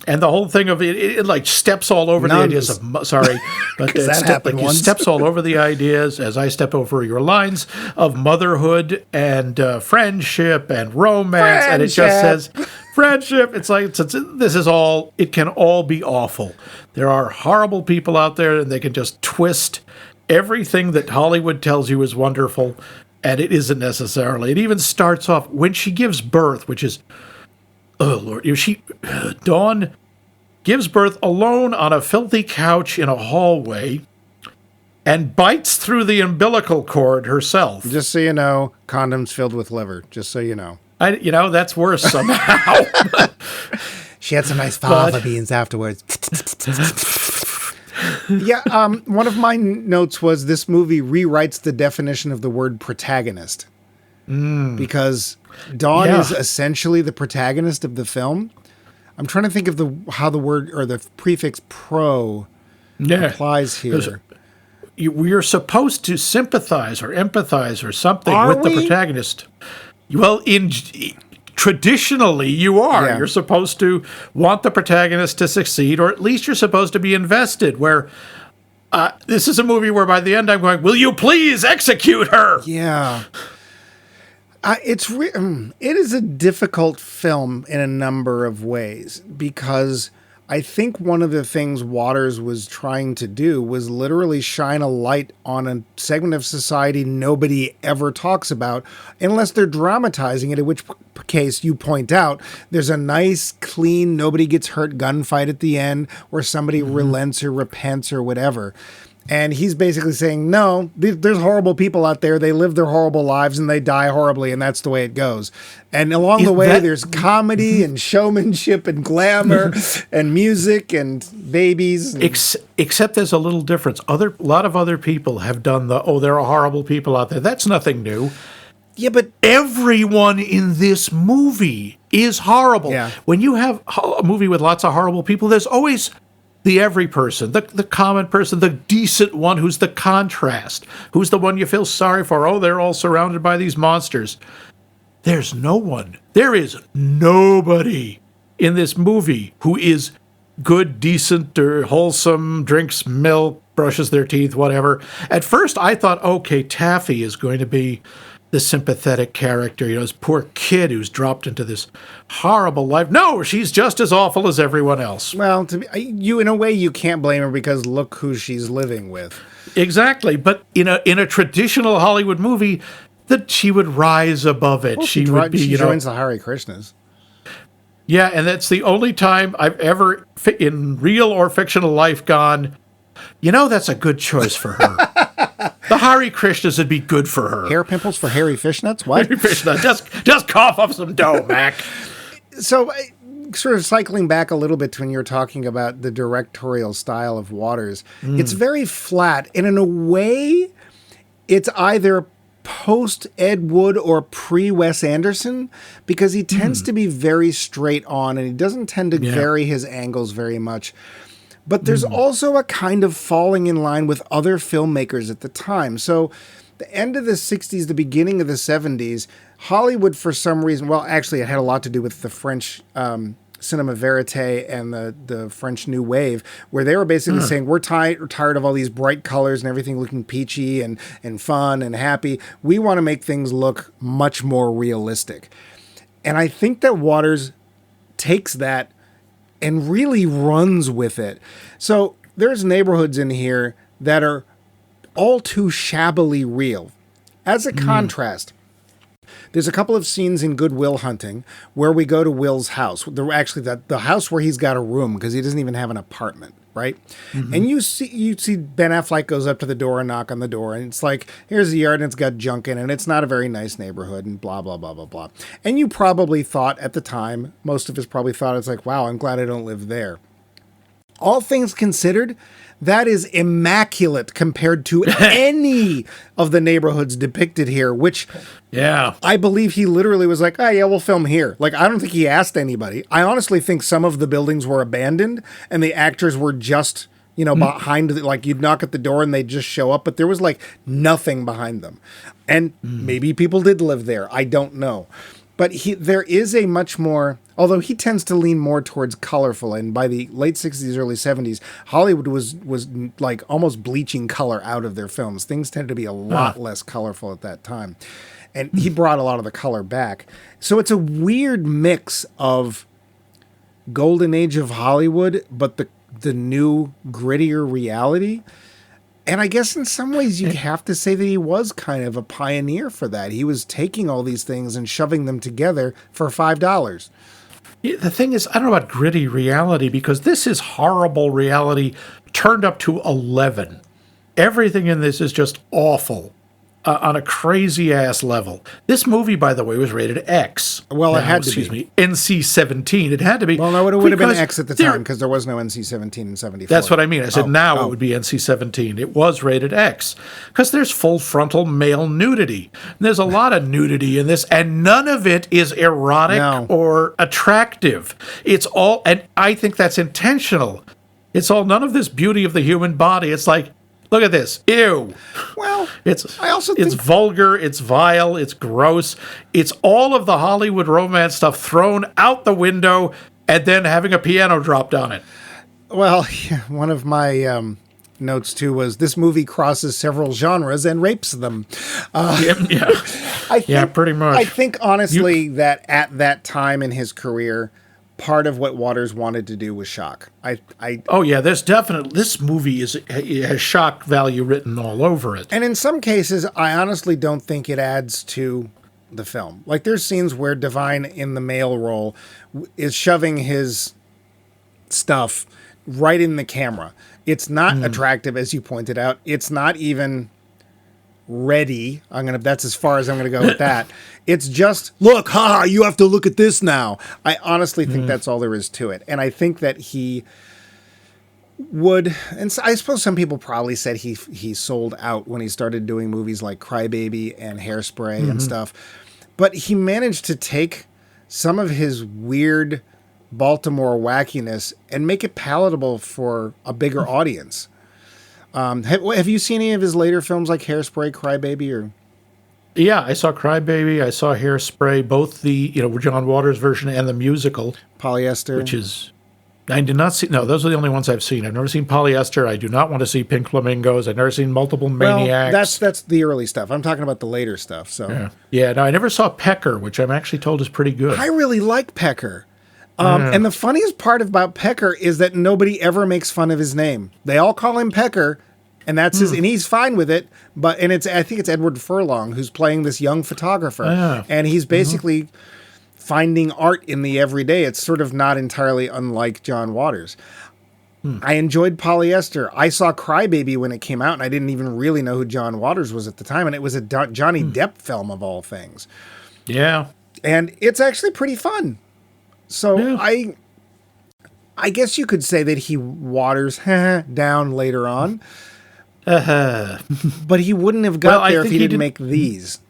And the whole thing of it like steps all over the ideas of, sorry, but steps all over the ideas, as I step over your lines, of motherhood and friendship and romance. And it just says friendship. It's like, it can all be awful. There are horrible people out there, and they can just twist everything that Hollywood tells you is wonderful and it isn't necessarily. It even starts off when she gives birth, which is, oh Lord, Dawn gives birth alone on a filthy couch in a hallway and bites through the umbilical cord herself. Just so you know, condoms filled with liver, just so you know. That's worse somehow. She had some nice fava beans afterwards. Yeah, one of my notes was this movie rewrites the definition of the word protagonist. Because Dawn is essentially the protagonist of the film. I'm trying to think of how the word or the prefix pro applies here. We're supposed to sympathize or empathize or something with the protagonist. Well, traditionally, you are. Yeah. You're supposed to want the protagonist to succeed, or at least you're supposed to be invested. Where this is a movie where by the end I'm going, will you please execute her? Yeah. It is a difficult film in a number of ways because I think one of the things Waters was trying to do was literally shine a light on a segment of society nobody ever talks about unless they're dramatizing it, in which case you point out there's a nice, clean, nobody gets hurt gunfight at the end where somebody relents or repents or whatever. And he's basically saying, no, there's horrible people out there. They live their horrible lives and they die horribly, and that's the way it goes. And along the way, there's comedy and showmanship and glamour and music and babies. Except there's a little difference. A lot of other people have done there are horrible people out there. That's nothing new. Yeah, but everyone in this movie is horrible. Yeah. When you have a movie with lots of horrible people, there's always the every person, the common person, the decent one who's the contrast, who's the one you feel sorry for. Oh, they're all surrounded by these monsters. There's no one. There is nobody in this movie who is good, decent, or wholesome, drinks milk, brushes their teeth, whatever. At first, I thought, okay, Taffy is going to be the sympathetic character, this poor kid who's dropped into this horrible life. No, she's just as awful as everyone else. Well, in a way, you can't blame her because look who she's living with. Exactly, but in a traditional Hollywood movie, that she would rise above it. Well, she joins the Hare Krishnas. Yeah, and that's the only time I've ever, in real or fictional life, gone, that's a good choice for her. The Hare Krishnas would be good for her. Hair pimples for hairy fishnets? What? Hairy fishnets. Just cough up some dough, Mac. So, sort of cycling back a little bit to when you were talking about the directorial style of Waters, it's very flat. And in a way, it's either post-Ed Wood or pre-Wes Anderson, because he tends to be very straight on, and he doesn't tend to vary his angles very much. But there's also a kind of falling in line with other filmmakers at the time. So the end of the 60s, the beginning of the 70s, Hollywood, for some reason, well, actually, it had a lot to do with the French cinema verite and the French New Wave, where they were basically saying, we're tired of all these bright colors and everything looking peachy and fun and happy. We want to make things look much more realistic. And I think that Waters takes that and really runs with it. So there's neighborhoods in here that are all too shabbily real. As a contrast, there's a couple of scenes in Good Will Hunting where we go to Will's house. Actually, the house where he's got a room because he doesn't even have an apartment, right? And you see Ben Affleck goes up to the door and knock on the door, and it's like, here's the yard and it's got junk in it, and it's not a very nice neighborhood, and blah, blah, blah, blah, blah. And you probably thought at the time, most of us probably thought, it's like, wow, I'm glad I don't live there. All things considered, that is immaculate compared to any of the neighborhoods depicted here, which I believe he literally was like, oh yeah, we'll film here. Like, I don't think he asked anybody. I honestly think some of the buildings were abandoned and the actors were just, behind, like you'd knock at the door and they'd just show up, but there was like nothing behind them. And maybe people did live there. I don't know. But there is a much more, although he tends to lean more towards colorful, and by the late 60s, early 70s, Hollywood was like almost bleaching color out of their films. Things tended to be a lot less colorful at that time. And he brought a lot of the color back. So it's a weird mix of golden age of Hollywood, but the new, grittier reality. And I guess in some ways you have to say that he was kind of a pioneer for that. He was taking all these things and shoving them together for $5. Yeah, the thing is, I don't know about gritty reality, because this is horrible reality turned up to 11. Everything in this is just awful. On a crazy-ass level. This movie, by the way, was rated X. Well, it had to be. Excuse me, NC-17. It had to be. Well, no, it would have been X at the time because there was no NC-17 in 74. That's what I mean. I said now it would be NC-17. It was rated X because there's full frontal male nudity. There's a lot of nudity in this, and none of it is erotic or attractive. It's all, and I think that's intentional. It's all, none of this beauty of the human body. It's like, look at this. Ew. Well, it's vulgar, it's vile, it's gross. It's all of the Hollywood romance stuff thrown out the window and then having a piano dropped on it. Well, one of my notes too was this movie crosses several genres and rapes them. Pretty much. I think honestly that at that time in his career, part of what Waters wanted to do was shock. There's definitely, this movie has shock value written all over it. And in some cases, I honestly don't think it adds to the film. Like there's scenes where Divine in the male role is shoving his stuff right in the camera. It's not attractive, as you pointed out. It's not even ready. That's as far as I'm going to go with that. It's just, look, you have to look at this now. I honestly think that's all there is to it. And I think that he would, and I suppose some people probably said he sold out when he started doing movies like Crybaby and Hairspray and stuff. But he managed to take some of his weird Baltimore wackiness and make it palatable for a bigger audience. Have you seen any of his later films like Hairspray, Crybaby, or? Yeah, I saw Crybaby. I saw Hairspray, both the John Waters version and the musical. Polyester. Which is, I did not see. No, those are the only ones I've seen. I've never seen Polyester. I do not want to see Pink Flamingos. I've never seen Multiple Maniacs. Well, that's the early stuff. I'm talking about the later stuff. So yeah. No, I never saw Pecker, which I'm actually told is pretty good. I really like Pecker. And the funniest part about Pecker is that nobody ever makes fun of his name. They all call him Pecker, and that's and he's fine with it. I think it's Edward Furlong who's playing this young photographer, and he's basically finding art in the everyday. It's sort of not entirely unlike John Waters. I enjoyed Polyester. I saw Crybaby when it came out, and I didn't even really know who John Waters was at the time, and it was a Johnny Depp film of all things. Yeah, and it's actually pretty fun. So I guess you could say that he waters down later on. But he wouldn't have got there if he didn't make these.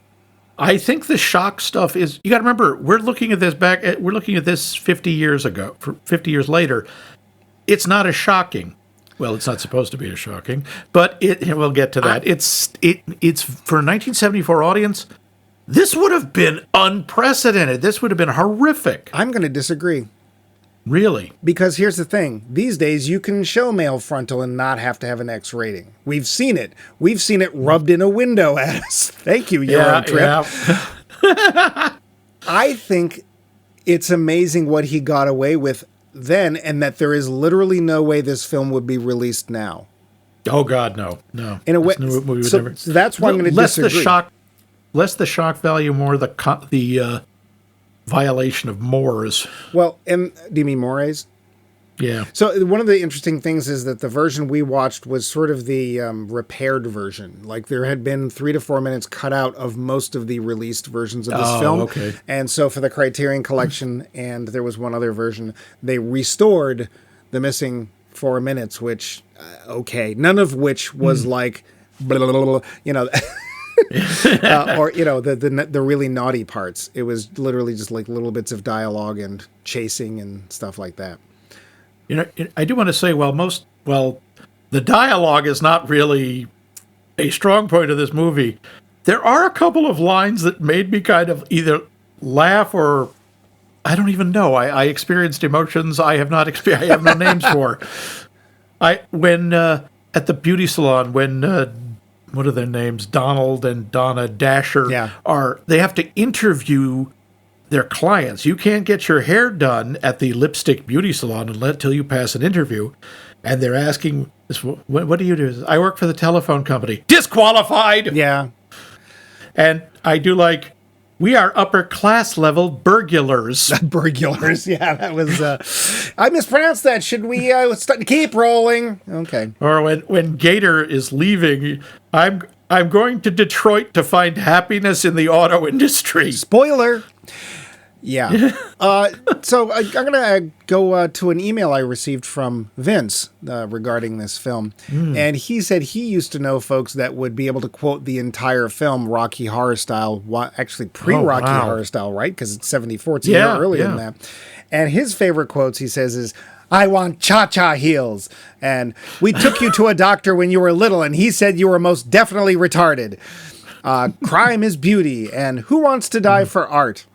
I think the shock stuff is, you got to remember, we're looking at this 50 years ago, 50 years later. It's not as shocking. Well, it's not supposed to be as shocking, but we'll get to that. It's for a 1974 audience. This would have been unprecedented. This would have been horrific. I'm going to disagree. Really? Because here's the thing. These days, you can show male frontal and not have to have an X rating. We've seen it. We've seen it rubbed in a window at us. Thank you, Eurotrip. Yeah. I think it's amazing what he got away with then, and that there is literally no way this film would be released now. Oh, God, no. In a way, so that's why I'm going to disagree. Less the shock value, more the violation of mores. Well, do you mean mores? Yeah. So one of the interesting things is that the version we watched was sort of the repaired version. Like there had been 3 to 4 minutes cut out of most of the released versions of this film. Okay. And so for the Criterion Collection, and there was one other version, they restored the missing 4 minutes, which, none of which was like, blah, blah, blah, or the really naughty parts. It was literally just like little bits of dialogue and chasing and stuff like that. I do want to say, the dialogue is not really a strong point of this movie. There are a couple of lines that made me kind of either laugh or I don't even know. I experienced emotions I have not I have no names for. When at the beauty salon, when what are their names? Donald and Donna Dasher they have to interview their clients. You can't get your hair done at the lipstick beauty salon until you pass an interview. and they're asking, what do you do? I work for the telephone company. Disqualified! Yeah. And I do like, we are upper class level burglars. Burglars. Yeah, that was, I mispronounced that. Should we keep rolling? Okay. Or when Gator is leaving, I'm going to Detroit to find happiness in the auto industry. Spoiler. Yeah. So I'm going to go to an email I received from Vince regarding this film. And he said he used to know folks that would be able to quote the entire film Rocky Horror style, actually pre-Rocky Horror style, right? Because it's 74. It's a year earlier than that. And his favorite quotes, he says, is, I want cha-cha heels. And we took you to a doctor when you were little, and he said you were most definitely retarded. Crime is beauty. And who wants to die for art?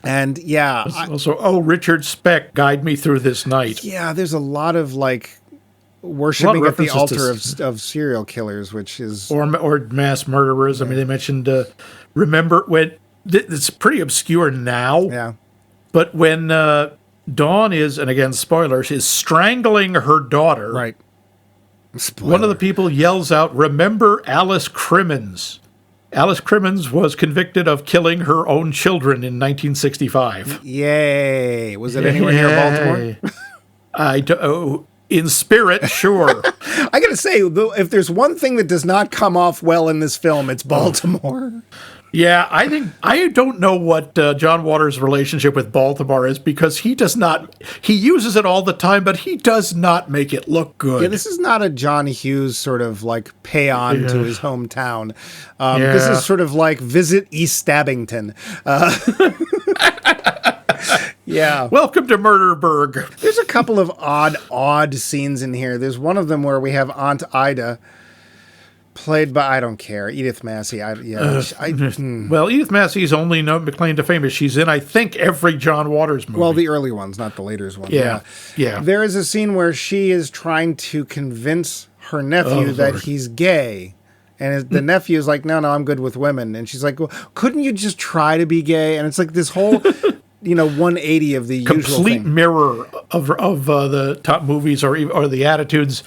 And yeah. Also, Richard Speck, guide me through this night. Yeah, there's a lot of like worshiping at the altar of serial killers, which is... Or mass murderers. I mean, they mentioned, remember when... It's pretty obscure now. Yeah. But when Dawn is, and again, spoilers, is strangling her daughter. Right. Spoiler. One of the people yells out, remember Alice Crimmins. Alice Crimmins was convicted of killing her own children in 1965. Yay. Was it anywhere near Baltimore? In spirit, sure. I gotta say, if there's one thing that does not come off well in this film, it's Baltimore. Yeah, I don't know what John Waters' relationship with Baltimore is, because he uses it all the time, but he does not make it look good. Yeah, this is not a John Hughes sort of like pay on to his hometown. This is sort of like visit East Stabbington. Yeah. Welcome to Murderburg. There's a couple of odd scenes in here. There's one of them where we have Aunt Ida, played by, I don't care, Edith Massey. Well, Edith Massey's only claim to fame is she's in, I think, every John Waters movie. Well, the early ones, not the later ones. Yeah. There is a scene where she is trying to convince her nephew that he's gay. And the nephew is like, no, I'm good with women. And she's like, well, couldn't you just try to be gay? And it's like this whole... 180 of the complete mirror of the top movies or the attitudes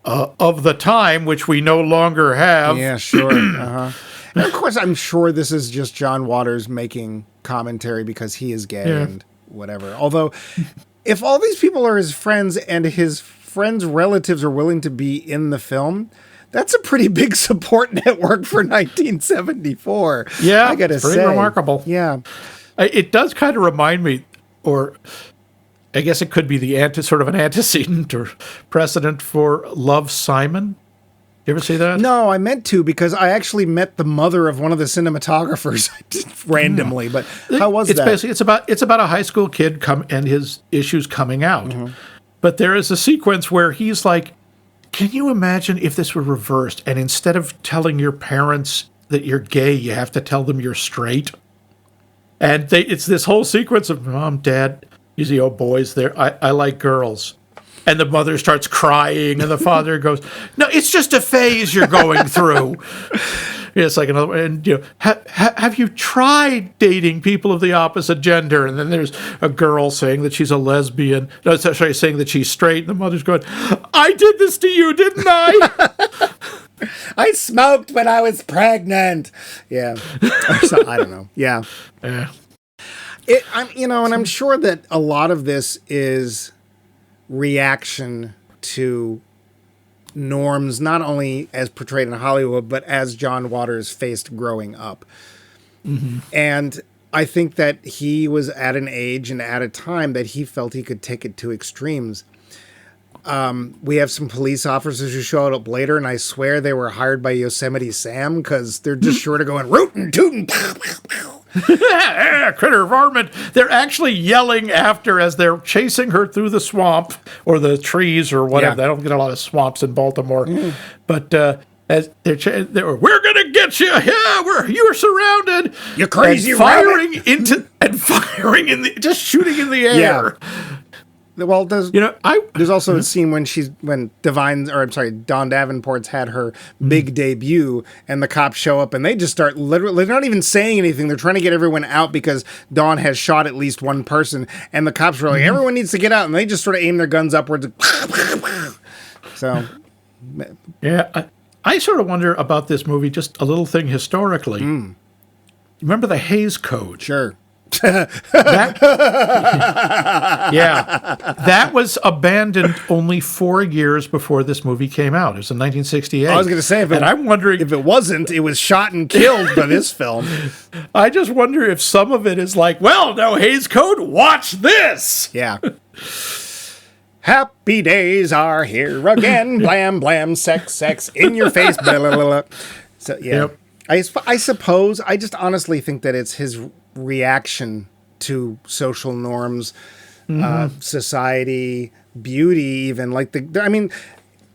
of the time, which we no longer have. Yeah, sure. And of course, I'm sure this is just John Waters making commentary because he is gay and whatever. Although, if all these people are his friends and his friends' relatives are willing to be in the film, that's a pretty big support network for 1974. Yeah, I gotta say, pretty remarkable. Yeah. It does kind of remind me, or I guess it could be sort of an antecedent or precedent for Love, Simon. You ever see that? No, I meant to, because I actually met the mother of one of the cinematographers randomly. But how was that? Basically, it's about a high school kid and his issues coming out. But there is a sequence where he's like, can you imagine if this were reversed, and instead of telling your parents that you're gay, you have to tell them you're straight? And it's this whole sequence of, Mom, Dad, usually, boys, I like girls. And the mother starts crying, and the father goes, no, it's just a phase you're going through. It's like another, and have you tried dating people of the opposite gender? And then there's a girl saying that she's a lesbian. No, sorry, saying that she's straight. And the mother's going, I did this to you, didn't I? I smoked when I was pregnant. Yeah. So, I don't know. Yeah. Yeah. And I'm sure that a lot of this is reaction to norms, not only as portrayed in Hollywood, but as John Waters faced growing up. And I think that he was at an age and at a time that he felt he could take it to extremes. We have some police officers who showed up later, and I swear they were hired by Yosemite Sam, because they're just sure to go and rootin' tootin' pow, pow, pow. Critter varmint. They're actually yelling after as they're chasing her through the swamp or the trees or whatever. Yeah. I don't get a lot of swamps in Baltimore. But as we're going to get you. Yeah, you are surrounded. You crazy and firing just shooting in the air. Yeah. Well, there's also a scene when Dawn Davenport's had her big debut, and the cops show up, and they just start literally, they're not even saying anything. They're trying to get everyone out because Dawn has shot at least one person, and the cops are like, everyone needs to get out, and they just sort of aim their guns upwards. So, Yeah, I sort of wonder about this movie, just a little thing historically. Remember the Hays Code? sure. That, yeah, that was abandoned only 4 years before this movie came out. It was in 1968. I was going to say, and I'm wondering if it wasn't, it was shot and killed by this film. I just wonder if some of it is like, well, no Hays Code, watch this. Yeah. Happy days are here again. Blam, blam, sex, sex, in your face. Blah, blah, blah, blah. So, yeah. Yep. I suppose, I just honestly think that it's his reaction to social norms, society, beauty, even. Like, I mean,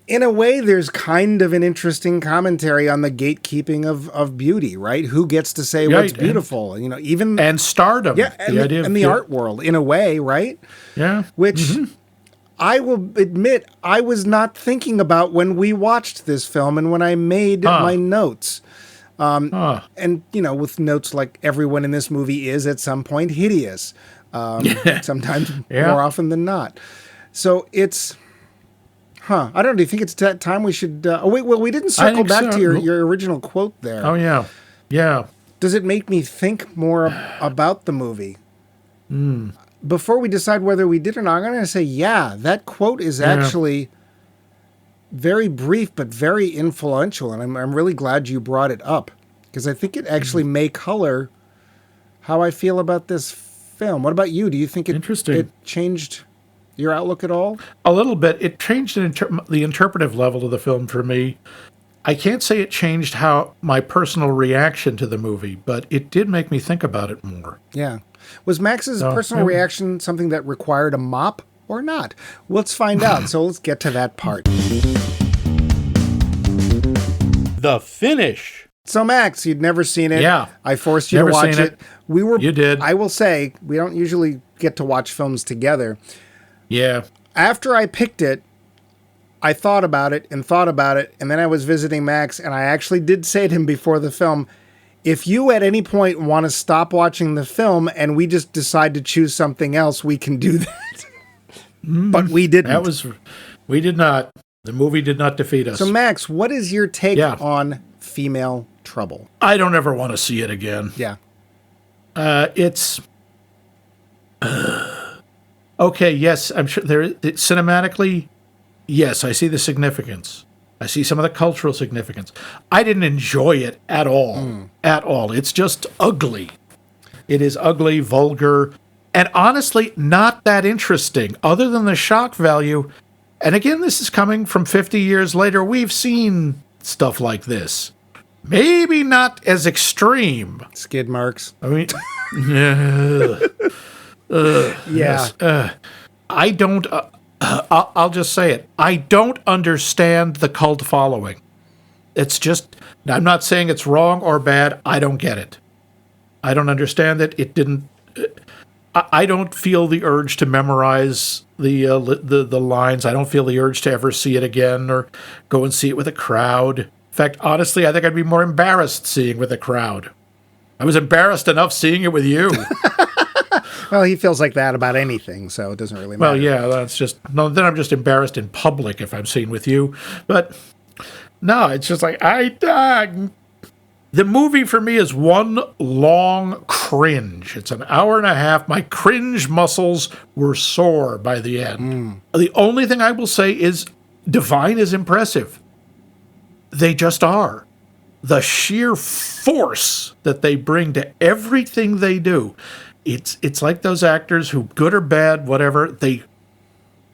in a way, there's kind of an interesting commentary on the gatekeeping of beauty, right? Who gets to say what's beautiful? You know, even... And stardom. Yeah, and the art world, in a way, right? Yeah. Which... I will admit I was not thinking about when we watched this film and when I made my notes. And, you know, with notes like everyone in this movie is at some point hideous, sometimes more often than not. So it's, I don't know. Do you think it's that time we should, we didn't circle back to your original quote there. Oh, yeah. Yeah. Does it make me think more about the movie? Before we decide whether we did or not, I'm going to say, yeah, that quote is actually very brief, but very influential. And I'm really glad you brought it up because I think it actually may color how I feel about this film. What about you? Do you think it changed your outlook at all? A little bit. It changed the interpretive level of the film for me. I can't say it changed how my personal reaction to the movie, but it did make me think about it more. Yeah. Was Max's personal reaction something that required a mop or not? Let's find out. So let's get to that part. The finish. So Max, you'd never seen it. Yeah. I forced you to watch it. You did. I will say, we don't usually get to watch films together. Yeah. After I picked it, I thought about it, and then I was visiting Max, and I actually did say to him before the film, if you at any point want to stop watching the film and we just decide to choose something else, we can do that. But we didn't. We did not. The movie did not defeat us. So Max, what is your take on Female Trouble? I don't ever want to see it again. Yeah. It's... okay, yes, I'm sure cinematically, yes, I see the significance. I see some of the cultural significance. I didn't enjoy it at all. At all. It's just ugly. It is ugly, vulgar, and honestly, not that interesting, other than the shock value. And again, this is coming from 50 years later. We've seen stuff like this. Maybe not as extreme. Skid marks. I mean, yeah. I don't... I'll just say it. I don't understand the cult following. It's just, I'm not saying it's wrong or bad. I don't get it. I don't understand it. It didn't, I don't feel the urge to memorize the lines. I don't feel the urge to ever see it again or go and see it with a crowd. In fact, honestly, I think I'd be more embarrassed seeing with a crowd. I was embarrassed enough seeing it with you. Well, he feels like that about anything, so it doesn't really matter. Well, yeah, that's just... No, then I'm just embarrassed in public if I'm seen with you. But, no, it's just like, the movie for me is one long cringe. It's an hour and a half. My cringe muscles were sore by the end. The only thing I will say is Divine is impressive. They just are. The sheer force that they bring to everything they do... It's like those actors who, good or bad, whatever, they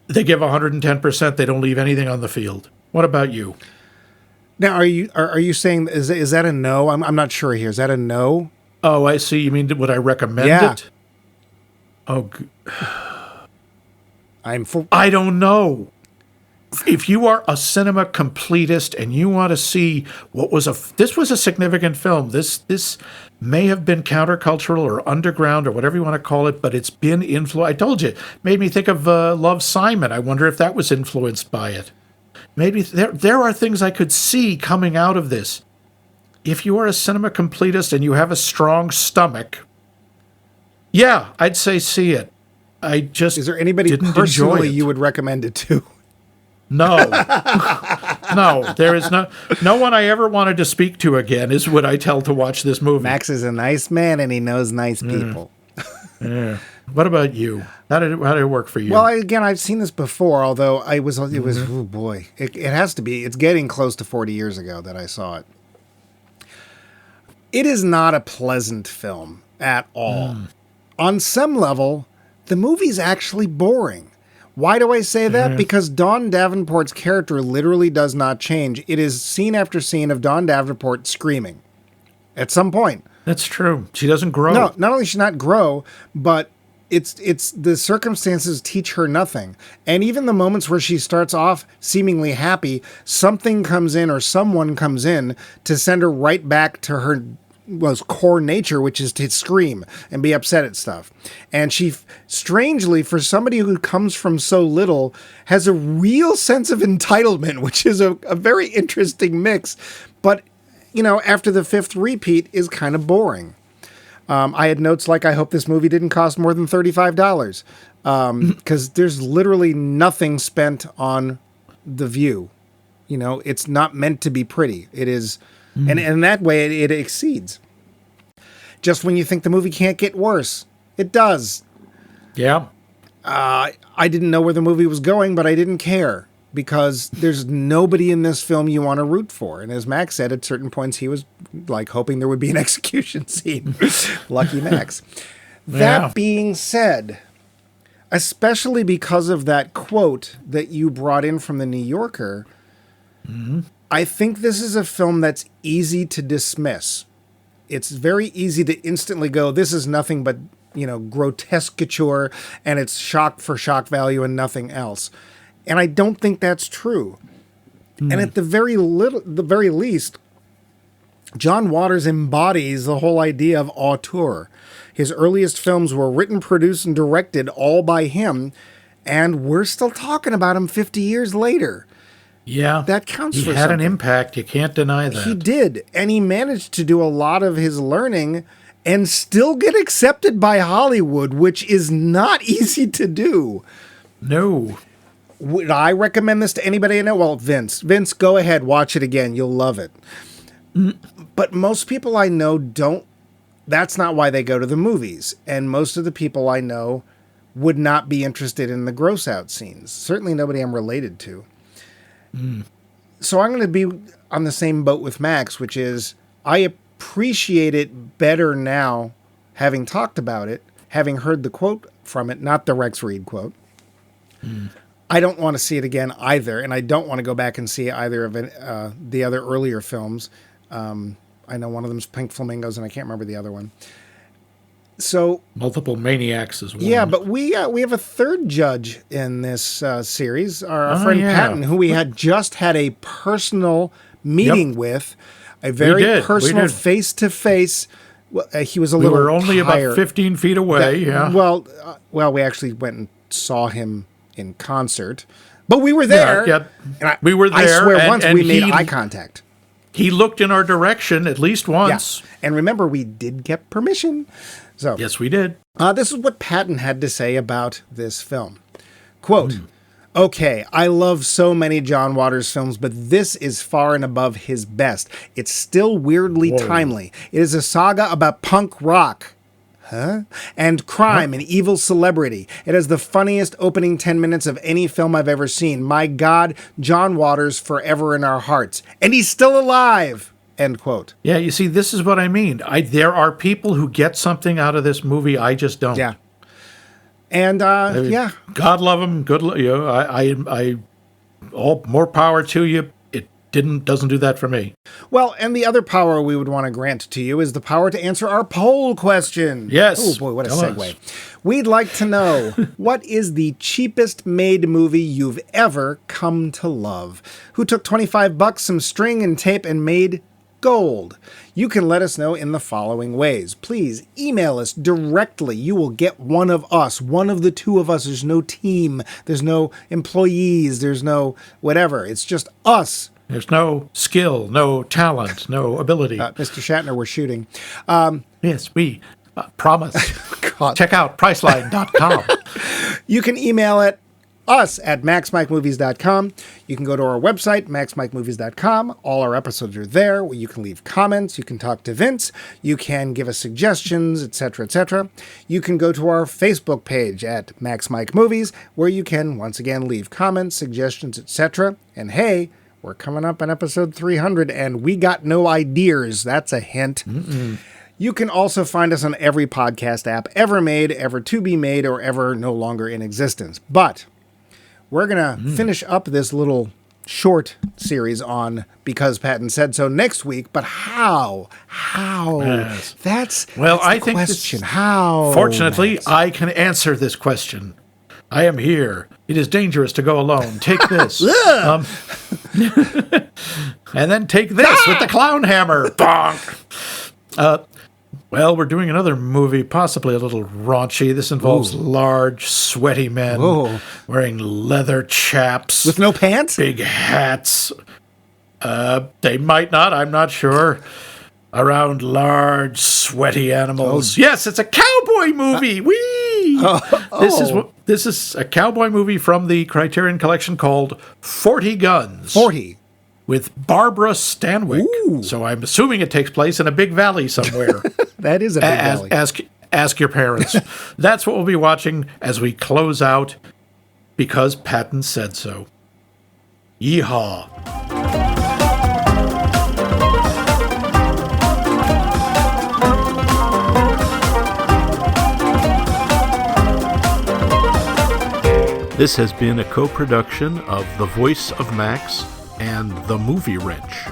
give 110%. They don't leave anything on the field. What about you? Now, are you saying is that a no? I'm not sure here. Is that a no? Oh, I see. You mean would I recommend it? Oh, I don't know. If you are a cinema completist and you want to see this was a significant film. This may have been countercultural or underground or whatever you want to call it, but it's been influenced. I told you, it made me think of Love, Simon. I wonder if that was influenced by it. Maybe there are things I could see coming out of this. If you are a cinema completist and you have a strong stomach, yeah, I'd say see it. I just Is there anybody personally you would recommend it to? No. No, there is no one I ever wanted to speak to again is what I tell to watch this movie. Max is a nice man, and he knows nice people. Yeah. What about you? How did it work for you? Well, again, I've seen this before, although it was, oh boy, it has to be. It's getting close to 40 years ago that I saw it. It is not a pleasant film at all. On some level, the movie's actually boring. Why do I say that? Because Dawn Davenport's character literally does not change. It is scene after scene of Dawn Davenport screaming at some point. That's true. She doesn't grow. No, not only does she not grow, but it's the circumstances teach her nothing. And even the moments where she starts off seemingly happy, something comes in or someone comes in to send her right back to her core nature, which is to scream and be upset at stuff. And she, strangely, for somebody who comes from so little, has a real sense of entitlement, which is a very interesting mix. But, after the fifth repeat is kind of boring. I had notes like, I hope this movie didn't cost more than $35. Because there's literally nothing spent on the view. It's not meant to be pretty. It is... And in that way, it exceeds. Just when you think the movie can't get worse, it does. Yeah. I didn't know where the movie was going, but I didn't care. Because there's nobody in this film you want to root for. And as Max said, at certain points, he was like hoping there would be an execution scene. Lucky Max. That being said, especially because of that quote that you brought in from the New Yorker, I think this is a film that's easy to dismiss. It's very easy to instantly go, this is nothing but, grotescature, and it's shock for shock value and nothing else. And I don't think that's true. And at the very least, John Waters embodies the whole idea of auteur. His earliest films were written, produced, and directed all by him, and we're still talking about him 50 years later. Yeah. That counts for something. He had an impact. You can't deny that. He did. And he managed to do a lot of his learning and still get accepted by Hollywood, which is not easy to do. No. Would I recommend this to anybody I know? Well, Vince, go ahead, watch it again. You'll love it. But most people I know don't. That's not why they go to the movies. And most of the people I know would not be interested in the gross out scenes. Certainly nobody I'm related to. So I'm going to be on the same boat with Max, which is I appreciate it better now, having talked about it, having heard the quote from it, not the Rex Reed quote. I don't want to see it again either, and I don't want to go back and see either of the other earlier films. I know one of them is Pink Flamingos, and I can't remember the other one. So Multiple Maniacs is one. Yeah, but we have a third judge in this series, our friend Patton, who we had just had a personal meeting with, a very personal face-to-face. He was a little. We were only about 15 feet away. Well, we actually went and saw him in concert, but we were there. And we were there. I swear, once we made eye contact. He looked in our direction at least once. Yeah. And remember, we did get permission. So yes, we did. This is what Patton had to say about this film. Quote, okay, I love so many John Waters films, but this is far and above his best. It's still weirdly timely. It is a saga about punk rock. And crime and evil celebrity. It has the funniest opening 10 minutes of any film I've ever seen. My God, John Waters forever in our hearts. And he's still alive. End quote. Yeah, you see, this is what I mean. There are people who get something out of this movie. I just don't. Yeah. And, God love him. Good. All more power to you. Doesn't do that for me. Well, and the other power we would want to grant to you is the power to answer our poll question. Yes. Oh boy, what a segue. We'd like to know, what is the cheapest made movie you've ever come to love? Who took $25, some string and tape, and made gold? You can let us know in the following ways. Please email us directly. You will get one of us, one of the two of us. There's no team. There's no employees. There's no whatever. It's just us. There's no skill, no talent, no ability. Mr. Shatner, we're shooting. Yes, we promise. Check out Priceline.com. You can email it us at maxmikemovies.com. You can go to our website, maxmikemovies.com. All our episodes are there. You can leave comments. You can talk to Vince. You can give us suggestions, etc., etc. You can go to our Facebook page at maxmikemovies, where you can, once again, leave comments, suggestions, etc. And hey, we're coming up on episode 300, and we got no ideas. That's a hint. You can also find us on every podcast app ever made, ever to be made, or ever no longer in existence. But we're going to finish up this little short series on Because Patton Said So next week. But how? How? Yes. That's I the think question. How? Fortunately, Max? I can answer this question. I am here. It is dangerous to go alone. Take this. And then take this with the clown hammer. Bonk. Well, we're doing another movie, possibly a little raunchy. This involves large, sweaty men wearing leather chaps. With no pants? Big hats. They might not, I'm not sure. Around large, sweaty animals. Yes, it's a cowboy movie. Whee! This is a cowboy movie from the Criterion Collection called 40 Guns. 40. With Barbara Stanwyck. Ooh. So I'm assuming it takes place in a big valley somewhere. That is a big valley. Ask your parents. That's what we'll be watching as we close out Because Patton Said So. Yeehaw. This has been a co-production of The Voice of Max and The Movie Wrench.